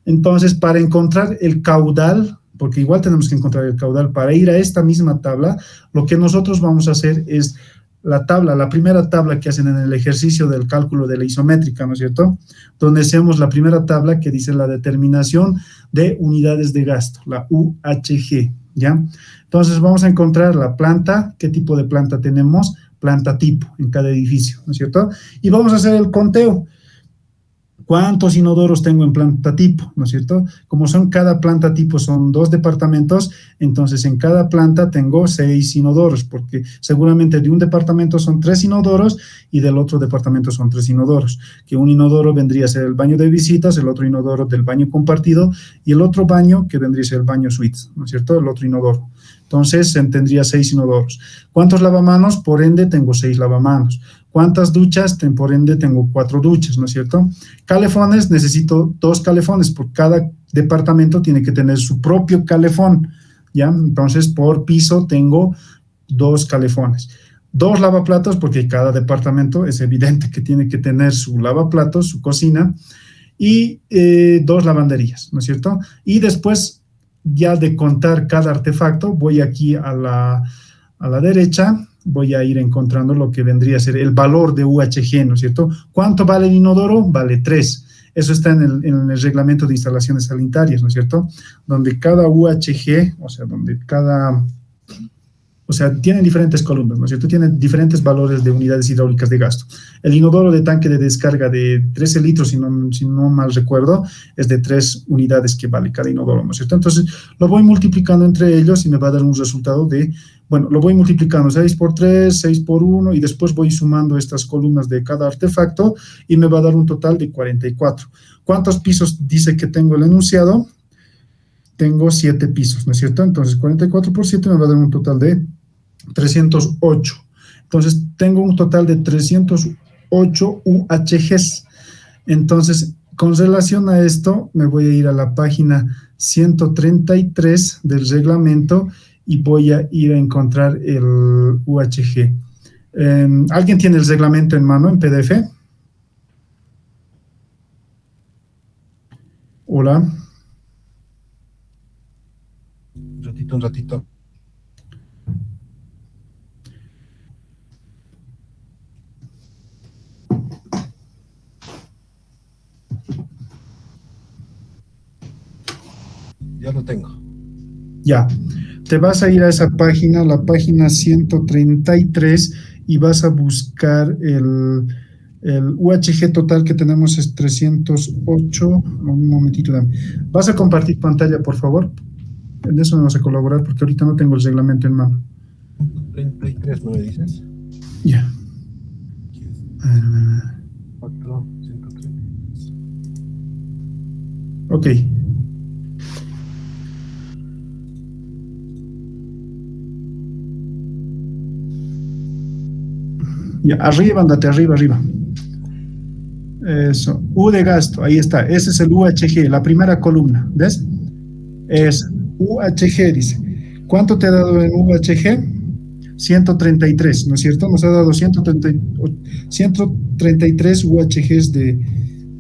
Entonces, para encontrar el caudal, porque igual tenemos que encontrar el caudal, para ir a esta misma tabla, lo que nosotros vamos a hacer es la primera tabla que hacen en el ejercicio del cálculo de la isométrica, ¿no es cierto? Donde hacemos la primera tabla que dice la determinación de unidades de gasto, la UHG, ¿ya? Entonces vamos a encontrar la planta, qué tipo de planta tenemos, planta tipo en cada edificio, ¿no es cierto? Y vamos a hacer el conteo. ¿Cuántos inodoros tengo en planta tipo? ¿No es cierto? Como cada planta tipo son 2 departamentos, entonces en cada planta tengo 6 inodoros, porque seguramente de un departamento son 3 inodoros y del otro departamento son 3 inodoros, que un inodoro vendría a ser el baño de visitas, el otro inodoro del baño compartido y el otro baño que vendría a ser el baño suite, ¿no es cierto? El otro inodoro. Entonces tendría 6 inodoros. ¿Cuántos lavamanos? Por ende tengo 6 lavamanos. ¿Cuántas duchas? Por ende tengo 4 duchas, ¿no es cierto? Calefones, necesito 2 calefones, por cada departamento tiene que tener su propio calefón, ¿ya? Entonces por piso tengo 2 calefones. 2 lavaplatos, porque cada departamento es evidente que tiene que tener su lavaplatos, su cocina, y 2 lavanderías, ¿no es cierto? Y después, ya de contar cada artefacto, voy aquí a la derecha, voy a ir encontrando lo que vendría a ser el valor de UHG, ¿no es cierto? ¿Cuánto vale el inodoro? Vale 3. Eso está en el reglamento de instalaciones sanitarias, ¿no es cierto? Donde cada UHG, tienen diferentes columnas, ¿no es cierto? Tienen diferentes valores de unidades hidráulicas de gasto. El inodoro de tanque de descarga de 13 litros, si no mal recuerdo, es de 3 unidades que vale cada inodoro, ¿no es cierto? Entonces, lo voy multiplicando entre ellos y me va a dar un resultado lo voy multiplicando 6 por 3, 6 por 1, y después voy sumando estas columnas de cada artefacto y me va a dar un total de 44. ¿Cuántos pisos dice que tengo el enunciado? Tengo 7 pisos, ¿no es cierto? Entonces, 44 por 7 me va a dar un total de 308. Entonces, tengo un total de 308 UHGs. Entonces, con relación a esto, me voy a ir a la página 133 del reglamento y voy a ir a encontrar el UHG. ¿Alguien tiene el reglamento en mano en PDF? Hola. Un ratito. Ya lo tengo. Ya. Te vas a ir a esa página, la página 133, y vas a buscar el UHG total que tenemos es 308. Un momentito. ¿Vas a compartir pantalla, por favor? En eso me vas a colaborar porque ahorita no tengo el reglamento en mano. 33, ¿no me dices? Ya. 4, 133. Ok. Ya, arriba, andate, arriba. Eso, U de gasto, ahí está, ese es el UHG, la primera columna, ¿ves? Es UHG, dice. ¿Cuánto te ha dado en UHG? 133, ¿no es cierto? Nos ha dado 133 UHGs de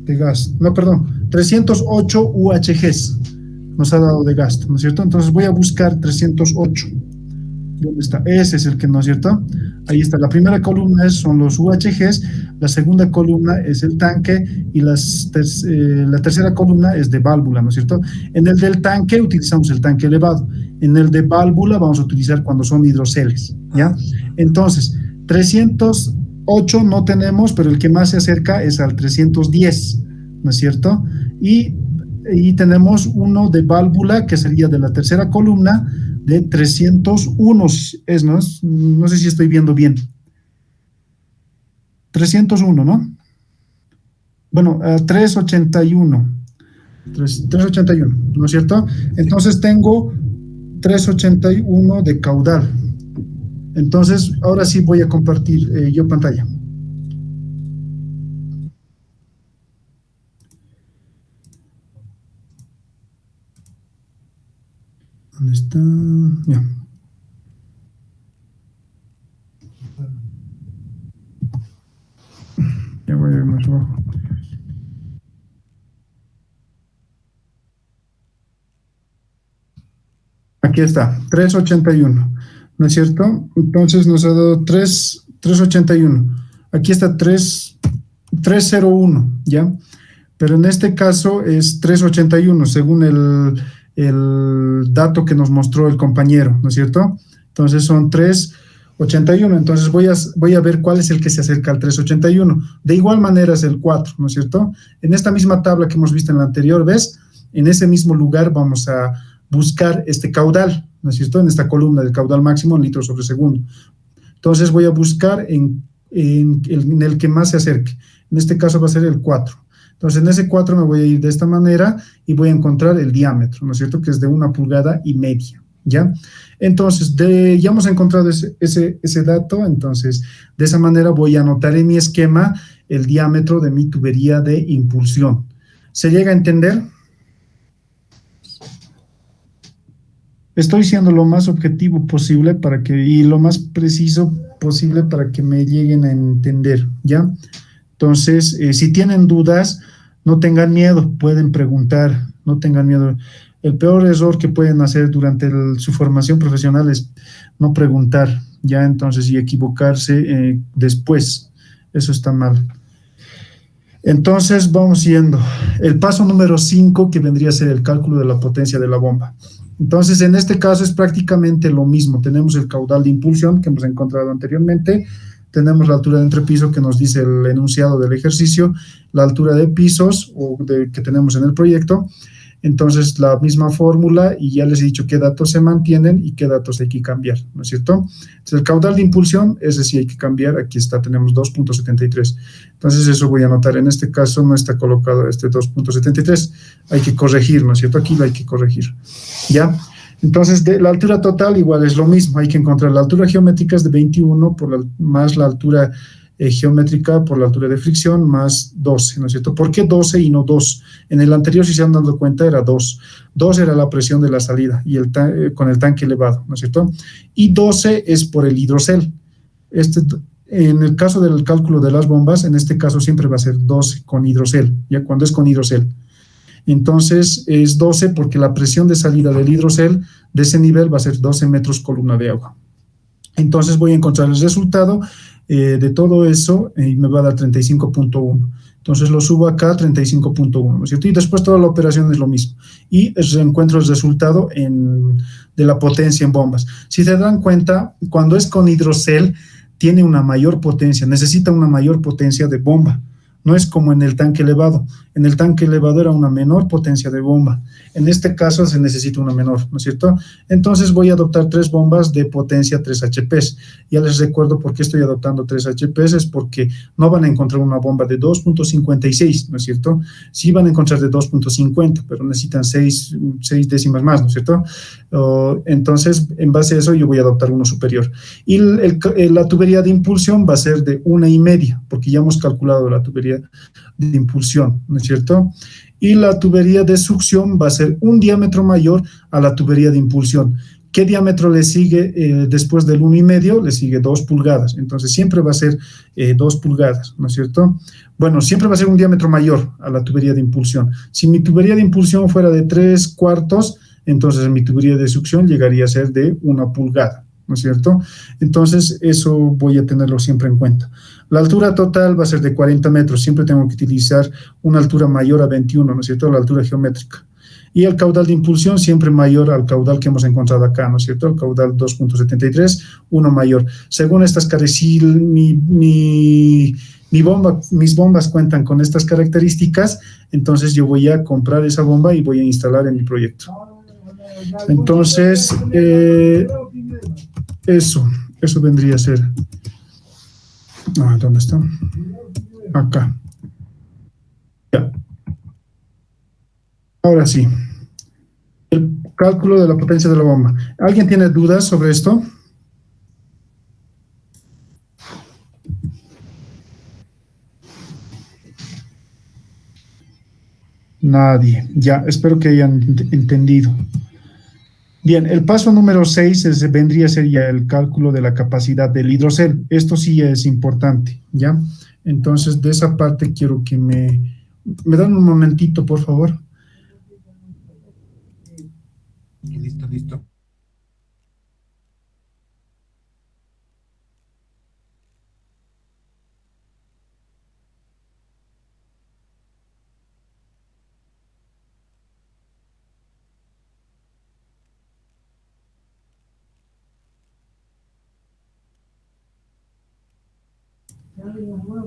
gasto. No, perdón, 308 UHGs nos ha dado de gasto, ¿no es cierto? Entonces voy a buscar 308. ¿Dónde está? Ese es el que, ¿no es cierto? Ahí está. La primera columna son los UHGs, la segunda columna es el tanque y la tercera columna es de válvula, ¿no es cierto? En el del tanque utilizamos el tanque elevado. En el de válvula vamos a utilizar cuando son hidroceles, ¿ya? Entonces, 308 no tenemos, pero el que más se acerca es al 310, ¿no es cierto? Y tenemos uno de válvula que sería de la tercera columna, de 301, no sé si estoy viendo bien. 301, ¿no? Bueno, 381. 381, ¿no es cierto? Entonces tengo 381 de caudal. Entonces, ahora sí voy a compartir yo pantalla. ¿Dónde está? Ya. Ya voy a ir más abajo. Aquí está, 381, ¿no es cierto? Entonces nos ha dado 381. Aquí está 301, ¿ya? Pero en este caso es 381, según el dato que nos mostró el compañero, ¿no es cierto? Entonces son 381, entonces voy a ver cuál es el que se acerca al 381. De igual manera es el 4, ¿no es cierto? En esta misma tabla que hemos visto en la anterior, ¿ves? En ese mismo lugar vamos a buscar este caudal, ¿no es cierto? En esta columna del caudal máximo en litros sobre segundo. Entonces voy a buscar en el que más se acerque. En este caso va a ser el 4. Entonces en ese 4 me voy a ir de esta manera y voy a encontrar el diámetro, ¿no es cierto? Que es de 1,5 pulgadas, ¿ya? Entonces, ya hemos encontrado ese dato, entonces de esa manera voy a anotar en mi esquema el diámetro de mi tubería de impulsión. ¿Se llega a entender? Estoy siendo lo más objetivo posible y lo más preciso posible para que me lleguen a entender, ¿ya? Entonces, si tienen dudas, no tengan miedo, pueden preguntar, no tengan miedo. El peor error que pueden hacer durante su formación profesional es no preguntar, ¿ya? Entonces, y equivocarse después. Eso está mal. Entonces, vamos yendo. El paso número 5, que vendría a ser el cálculo de la potencia de la bomba. Entonces, en este caso es prácticamente lo mismo. Tenemos el caudal de impulsión que hemos encontrado anteriormente, tenemos la altura de entrepiso que nos dice el enunciado del ejercicio, la altura de pisos que tenemos en el proyecto. Entonces, la misma fórmula, y ya les he dicho qué datos se mantienen y qué datos hay que cambiar, ¿no es cierto? Entonces, el caudal de impulsión, ese sí hay que cambiar, aquí está, tenemos 2,73. Entonces, eso voy a anotar, en este caso no está colocado este 2,73, hay que corregir, ¿no es cierto? Aquí lo hay que corregir, ¿ya? Entonces, la altura total igual es lo mismo, hay que encontrar la altura geométrica es de 21 más la altura geométrica por la altura de fricción más 12, ¿no es cierto? ¿Por qué 12 y no 2? En el anterior, si se han dado cuenta, era 2. 2 era la presión de la salida y con el tanque elevado, ¿no es cierto? Y 12 es por el hidrocel. En el caso del cálculo de las bombas, en este caso siempre va a ser 12 con hidrocel, ya cuando es con hidrocel. Entonces es 12 porque la presión de salida del hidrocel de ese nivel va a ser 12 metros columna de agua. Entonces voy a encontrar el resultado de todo eso y me va a dar 35,1. Entonces lo subo acá a 35,1, ¿no es cierto? Y después toda la operación es lo mismo. Y encuentro el resultado de la potencia en bombas. Si se dan cuenta, cuando es con hidrocel, tiene una mayor potencia, necesita una mayor potencia de bomba. No es como en el tanque elevado. En el tanque elevado era una menor potencia de bomba. En este caso se necesita una menor, ¿no es cierto? Entonces voy a adoptar 3 bombas de potencia 3 HPs. Ya les recuerdo por qué estoy adoptando 3 HPs, es porque no van a encontrar una bomba de 2,56, ¿no es cierto? Sí van a encontrar de 2,50, pero necesitan 6 décimas más, ¿no es cierto? Entonces, en base a eso, yo voy a adoptar uno superior. Y la tubería de impulsión va a ser de 1,5, porque ya hemos calculado la tubería de impulsión, ¿no es cierto? Y la tubería de succión va a ser un diámetro mayor a la tubería de impulsión. ¿Qué diámetro le sigue después del 1,5? Le sigue 2 pulgadas. Entonces, siempre va a ser 2 pulgadas, ¿no es cierto? Bueno, siempre va a ser un diámetro mayor a la tubería de impulsión. Si mi tubería de impulsión fuera de 3/4, entonces mi tubería de succión llegaría a ser de 1 pulgada, ¿no es cierto? Entonces, eso voy a tenerlo siempre en cuenta. La altura total va a ser de 40 metros. Siempre tengo que utilizar una altura mayor a 21, ¿no es cierto? La altura geométrica. Y el caudal de impulsión siempre mayor al caudal que hemos encontrado acá, ¿no es cierto? El caudal 2,73, uno mayor. Según estas características, mis bombas cuentan con estas características, entonces yo voy a comprar esa bomba y voy a instalar en mi proyecto. Entonces, eso vendría a ser. ¿Dónde está? Acá. Ya. Ahora sí. El cálculo de la potencia de la bomba. ¿Alguien tiene dudas sobre esto? Nadie. Ya, espero que hayan entendido. Bien, el paso número 6 vendría a ser ya el cálculo de la capacidad del hidrocel. Esto sí es importante, ¿ya? Entonces, de esa parte quiero que me dan un momentito, por favor. Listo.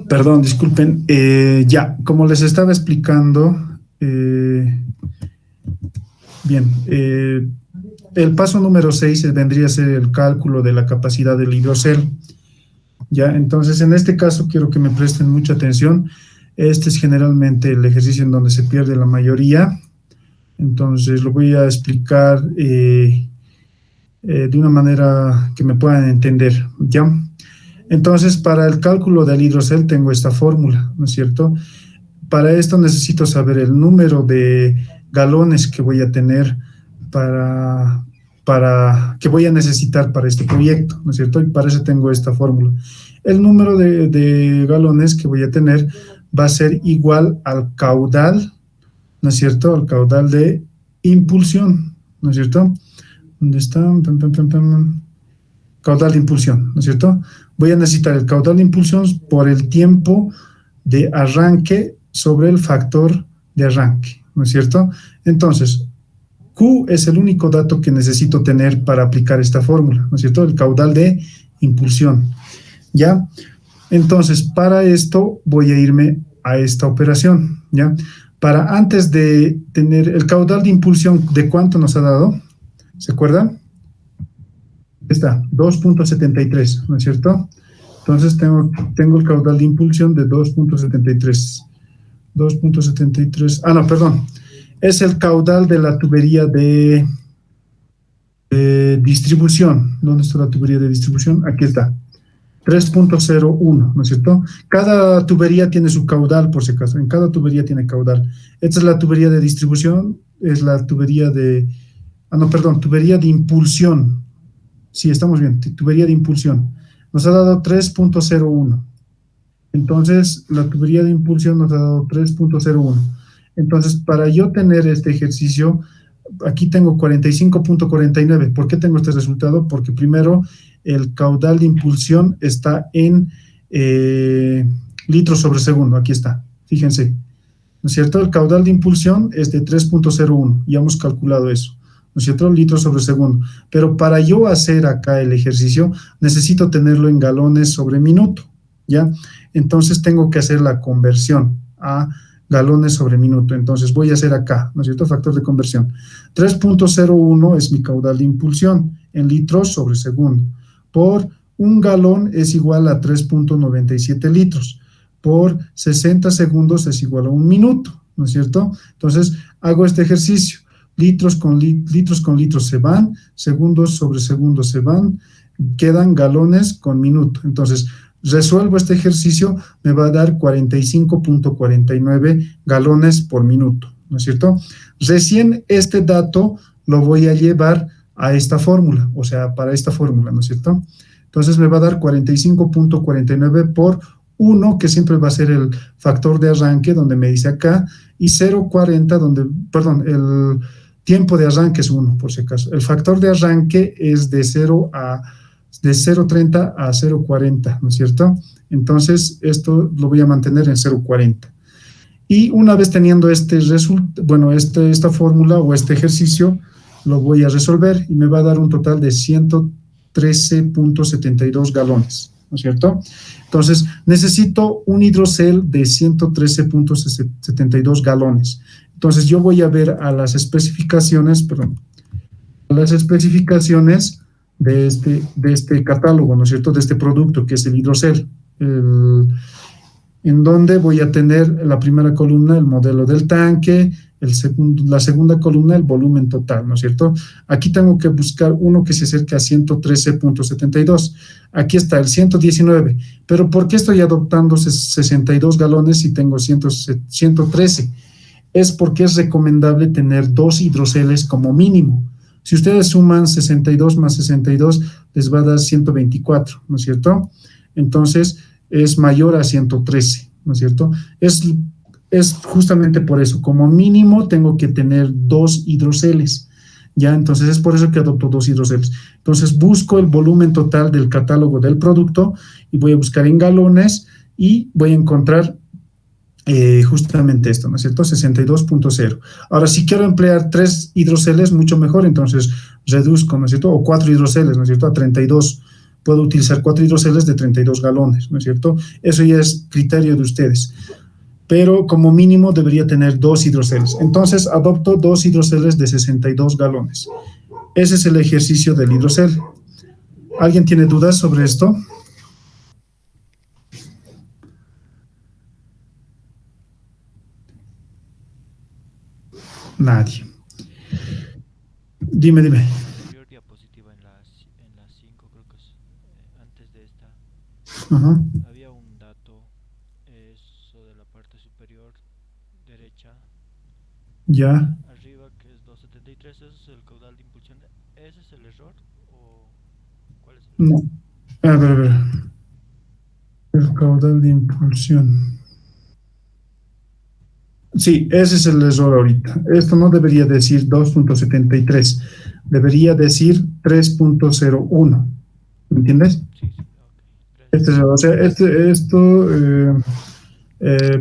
Perdón, disculpen. Ya, como les estaba explicando, bien, el paso número 6 vendría a ser el cálculo de la capacidad del hidrocel. Ya, entonces en este caso quiero que me presten mucha atención. Este es generalmente el ejercicio en donde se pierde la mayoría. Entonces lo voy a explicar de una manera que me puedan entender, ¿ya? Entonces, para el cálculo del hidrocel tengo esta fórmula, ¿no es cierto? Para esto necesito saber el número de galones que voy a tener que voy a necesitar para este proyecto, ¿no es cierto? Y para eso tengo esta fórmula. El número de galones que voy a tener va a ser igual al caudal, ¿no es cierto? Al caudal de impulsión, ¿no es cierto? ¿Dónde está? Caudal de impulsión, ¿no es cierto? Voy a necesitar el caudal de impulsión por el tiempo de arranque sobre el factor de arranque, ¿no es cierto? Entonces, Q es el único dato que necesito tener para aplicar esta fórmula, ¿no es cierto? El caudal de impulsión, ¿ya? Entonces, para esto voy a irme a esta operación, ¿ya? Para antes de tener el caudal de impulsión, ¿de cuánto nos ha dado? ¿Se acuerdan? Está, 2.73, ¿no es cierto? Entonces tengo el caudal de impulsión de 2.73. 2.73, no, perdón. Es el caudal de la tubería de distribución. ¿Dónde está la tubería de distribución? Aquí está. 3.01, ¿no es cierto? Cada tubería tiene su caudal, por si acaso. En cada tubería tiene caudal. Esta es la tubería de distribución, es la tubería de... tubería de impulsión. Sí, estamos bien, tubería de impulsión. Nos ha dado 3.01. Entonces, la tubería de impulsión nos ha dado 3.01. Entonces, para yo tener este ejercicio, aquí tengo 45.49. ¿Por qué tengo este resultado? Porque primero, el caudal de impulsión está en litros sobre segundo. Aquí está, fíjense. ¿No es cierto? El caudal de impulsión es de 3.01. Ya hemos calculado eso. ¿No es cierto? Litros sobre segundo. Pero para yo hacer acá el ejercicio, necesito tenerlo en galones sobre minuto, ¿ya? Entonces tengo que hacer la conversión a galones sobre minuto. Entonces voy a hacer acá, ¿no es cierto? Factor de conversión. 3.01 es mi caudal de impulsión en litros sobre segundo. Por un galón es igual a 3.97 litros. Por 60 segundos es igual a un minuto, ¿no es cierto? Entonces hago este ejercicio. Litros con litros se van, segundos sobre segundos se van, quedan galones con minuto. Entonces, resuelvo este ejercicio, me va a dar 45.49 galones por minuto, ¿no es cierto? Recién este dato lo voy a llevar a esta fórmula, o sea, para esta fórmula, ¿no es cierto? Entonces me va a dar 45.49 por 1, que siempre va a ser el factor de arranque, donde me dice acá, y 0.40, el tiempo de arranque es 1, por si acaso. El factor de arranque es de 0.30 a 0.40, ¿no es cierto? Entonces, esto lo voy a mantener en 0.40. Y una vez teniendo esta fórmula o este ejercicio, lo voy a resolver y me va a dar un total de 113.72 galones, ¿no es cierto? Entonces, necesito un hidrocel de 113.72 galones. Entonces, yo voy a ver a las especificaciones, de este catálogo, ¿no es cierto?, de este producto que es el hidrocel, en donde voy a tener la primera columna, el modelo del tanque, la segunda columna, el volumen total, ¿no es cierto? Aquí tengo que buscar uno que se acerque a 113.72. Aquí está el 119, pero ¿por qué estoy adoptando 62 galones si tengo 113? Es porque es recomendable tener 2 hidroceles como mínimo. Si ustedes suman 62 más 62, les va a dar 124, ¿no es cierto? Entonces, es mayor a 113, ¿no es cierto? Es justamente por eso, como mínimo tengo que tener 2 hidroceles, ¿ya? Entonces, es por eso que adopto 2 hidroceles. Entonces, busco el volumen total del catálogo del producto y voy a buscar en galones y voy a encontrar justamente esto, ¿no es cierto? 62.0. Ahora, si quiero emplear 3 hidroceles, mucho mejor, entonces reduzco, ¿no es cierto? O 4 hidroceles, ¿no es cierto? A 32 puedo utilizar 4 hidroceles de 32 galones, ¿no es cierto? Eso ya es criterio de ustedes. Pero como mínimo debería tener 2 hidroceles. Entonces adopto 2 hidroceles de 62 galones. Ese es el ejercicio del hidrocel. ¿Alguien tiene dudas sobre esto? Nadie. Dime. Anterior diapositiva en la 5, creo que es antes de esta, Ajá. había un dato, eso de la parte superior derecha, Ya. arriba, que es 273, ¿ese es el caudal de impulsión? ¿Ese es el error? ¿O cuál es el error? No. A ver. El caudal de impulsión. Sí, ese es el error ahorita. Esto no debería decir 2.73, debería decir 3.01. ¿Me entiendes? Sí, ok. O sea,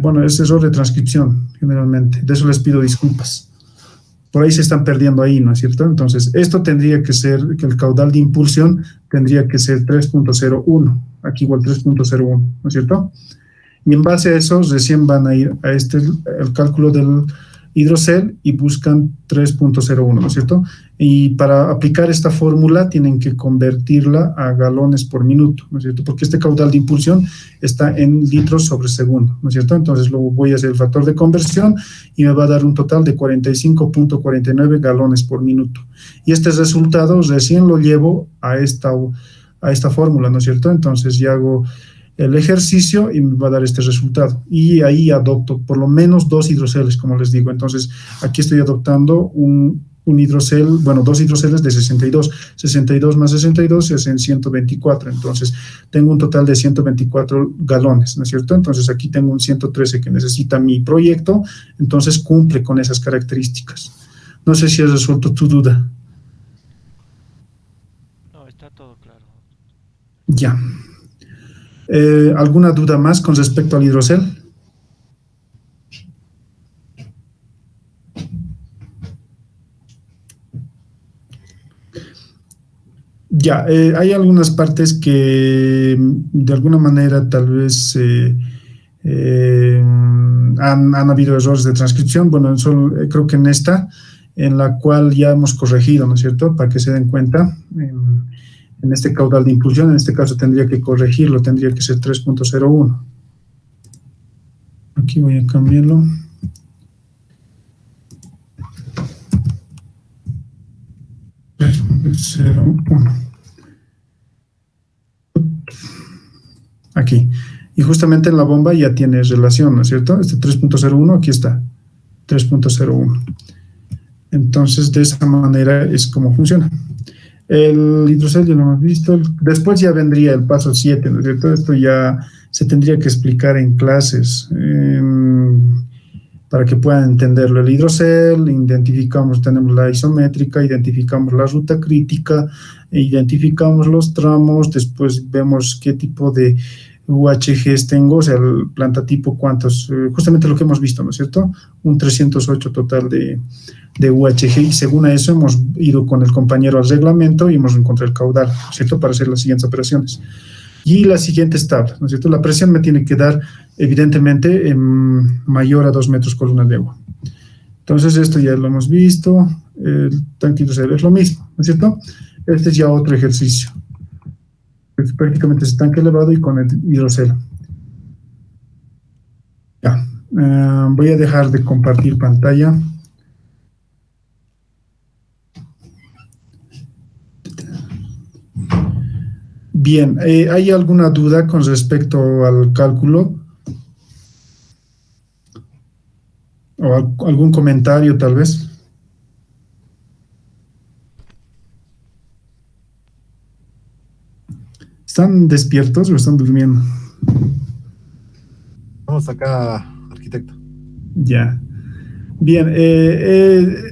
bueno, es error de transcripción, generalmente. De eso les pido disculpas. Por ahí se están perdiendo ahí, ¿no es cierto? Entonces, esto tendría que ser, que el caudal de impulsión tendría que ser 3.01. Aquí igual 3.01, ¿no es cierto? Y en base a eso, recién van a ir a el cálculo del hidrocel y buscan 3.01, ¿no es cierto? Y para aplicar esta fórmula tienen que convertirla a galones por minuto, ¿no es cierto? Porque este caudal de impulsión está en litros sobre segundo, ¿no es cierto? Entonces luego voy a hacer el factor de conversión y me va a dar un total de 45.49 galones por minuto. Y este resultado recién lo llevo a esta fórmula, ¿no es cierto? Entonces ya hago el ejercicio y me va a dar este resultado. Y ahí adopto por lo menos 2 hidroceles, como les digo. Entonces, aquí estoy adoptando un hidrocel, bueno, 2 hidroceles de 62. 62 más 62 se hacen 124. Entonces, tengo un total de 124 galones, ¿no es cierto? Entonces, aquí tengo un 113 que necesita mi proyecto. Entonces, cumple con esas características. No sé si has resuelto tu duda. No, está todo claro. Ya. ¿Alguna duda más con respecto al hidrocel? Ya, hay algunas partes que de alguna manera tal vez han habido errores de transcripción. Bueno, creo que en la cual ya hemos corregido, ¿no es cierto? Para que se den cuenta. En este caudal de impulsión, en este caso tendría que corregirlo, tendría que ser 3.01. Aquí voy a cambiarlo. Aquí. Y justamente en la bomba ya tiene relación, ¿no es cierto? Este 3.01, aquí está, 3.01. Entonces, de esa manera es como funciona. El hidrocel ya lo hemos visto. Después ya vendría el paso 7, ¿no es cierto? Esto ya se tendría que explicar en clases para que puedan entenderlo. El hidrocel, tenemos la isométrica, identificamos la ruta crítica, identificamos los tramos, después vemos qué tipo de UHGs tengo, o sea, el planta tipo cuántos, justamente lo que hemos visto, ¿no es cierto? Un 308 total de UHG, y según a eso hemos ido con el compañero al reglamento y hemos encontrado el caudal, ¿no es cierto?, para hacer las siguientes operaciones. Y las siguientes tablas, ¿no es cierto? La presión me tiene que dar, evidentemente, mayor a 2 metros columna de agua. Entonces, esto ya lo hemos visto, el tanque hidrocel es lo mismo, ¿no es cierto? Este es ya otro ejercicio. Es prácticamente ese tanque elevado y con el hidrocel. Ya, voy a dejar de compartir pantalla. Bien, ¿hay alguna duda con respecto al cálculo? ¿O algún comentario tal vez? ¿Están despiertos o están durmiendo? Vamos acá, arquitecto. Ya. Bien,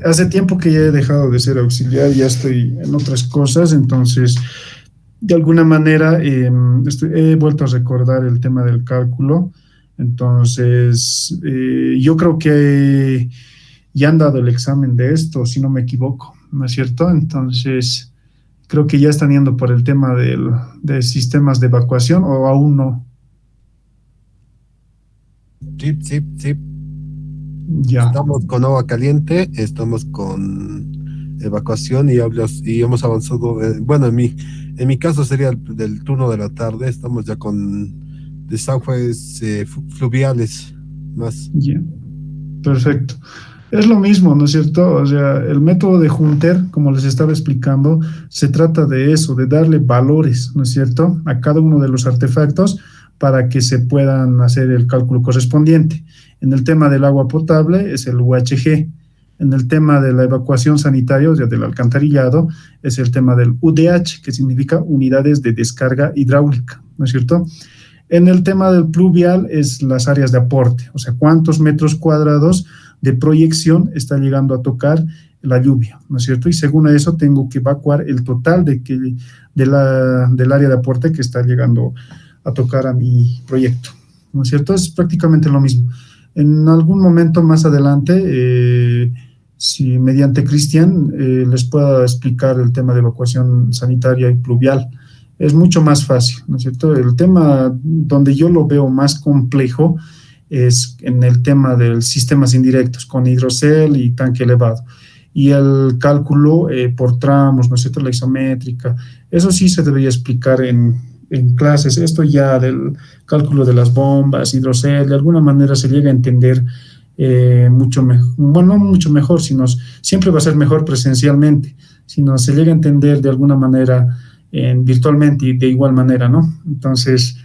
hace tiempo que ya he dejado de ser auxiliar, ya estoy en otras cosas, entonces, de alguna manera, he vuelto a recordar el tema del cálculo. Entonces, yo creo que ya han dado el examen de esto, si no me equivoco, ¿no es cierto? Entonces, Creo que ya están yendo por el tema de sistemas de evacuación o aún no. Sí, sí, sí. Ya, Estamos con agua caliente, estamos con evacuación y hemos avanzado. Bueno, en mi caso sería del turno de la tarde. Estamos ya con desagües fluviales más. ya, perfecto. Es lo mismo, ¿no es cierto? O sea, el método de Hunter, como les estaba explicando, se trata de eso, de darle valores, ¿no es cierto?, a cada uno de los artefactos para que se puedan hacer el cálculo correspondiente. En el tema del agua potable es el UHG. En el tema de la evacuación sanitaria, o sea, del alcantarillado, es el tema del UDH, que significa unidades de descarga hidráulica, ¿no es cierto? En el tema del pluvial es las áreas de aporte, o sea, cuántos metros cuadrados de proyección está llegando a tocar la lluvia, ¿no es cierto? Y según eso tengo que evacuar el total del área de aporte que está llegando a tocar a mi proyecto, ¿no es cierto? Es prácticamente lo mismo. En algún momento más adelante, si mediante Cristian les pueda explicar el tema de evacuación sanitaria y pluvial, es mucho más fácil, ¿no es cierto? El tema donde yo lo veo más complejo es en el tema de sistemas indirectos, con hidrocel y tanque elevado. Y el cálculo por tramos, ¿no es cierto?, la isométrica, eso sí se debería explicar en clases. Esto ya del cálculo de las bombas, hidrocel, de alguna manera se llega a entender mucho mejor, bueno, no mucho mejor, sino siempre va a ser mejor presencialmente, sino se llega a entender de alguna manera virtualmente y de igual manera, ¿no? Entonces,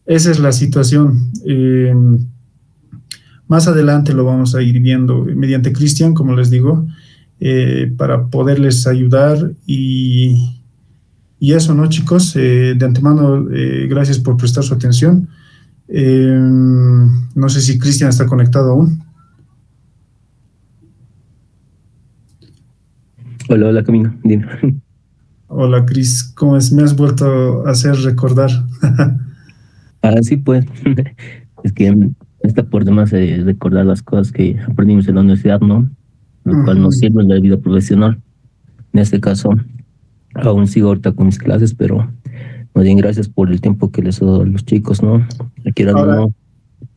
esa es la situación. Más adelante lo vamos a ir viendo mediante Cristian, como les digo, para poderles ayudar y eso, ¿no, chicos? De antemano, gracias por prestar su atención. No sé si Cristian está conectado aún. Hola, hola, Camino, dime. Hola, Cris, ¿cómo es? Me has vuelto a hacer recordar. Sí, pues, es que está por demás recordar las cosas que aprendimos en la universidad, ¿no? Lo cual nos sirve en la vida profesional. En este caso, aún sigo ahorita con mis clases, pero más bien gracias por el tiempo que les he dado a los chicos, ¿no? Quieran o Ahora, no.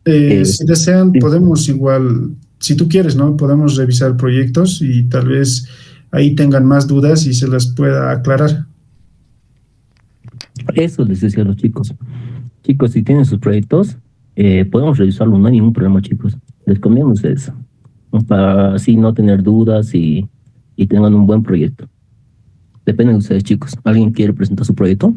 si desean, Sí. podemos igual, si tú quieres, ¿no? Podemos revisar proyectos y tal vez ahí tengan más dudas y se las pueda aclarar. Eso les decía a los chicos. Chicos, si tienen sus proyectos, podemos revisarlo, no hay ningún problema, chicos. Les conviene eso, ¿no? Para así no tener dudas y tengan un buen proyecto. Depende de ustedes, chicos. ¿Alguien quiere presentar su proyecto?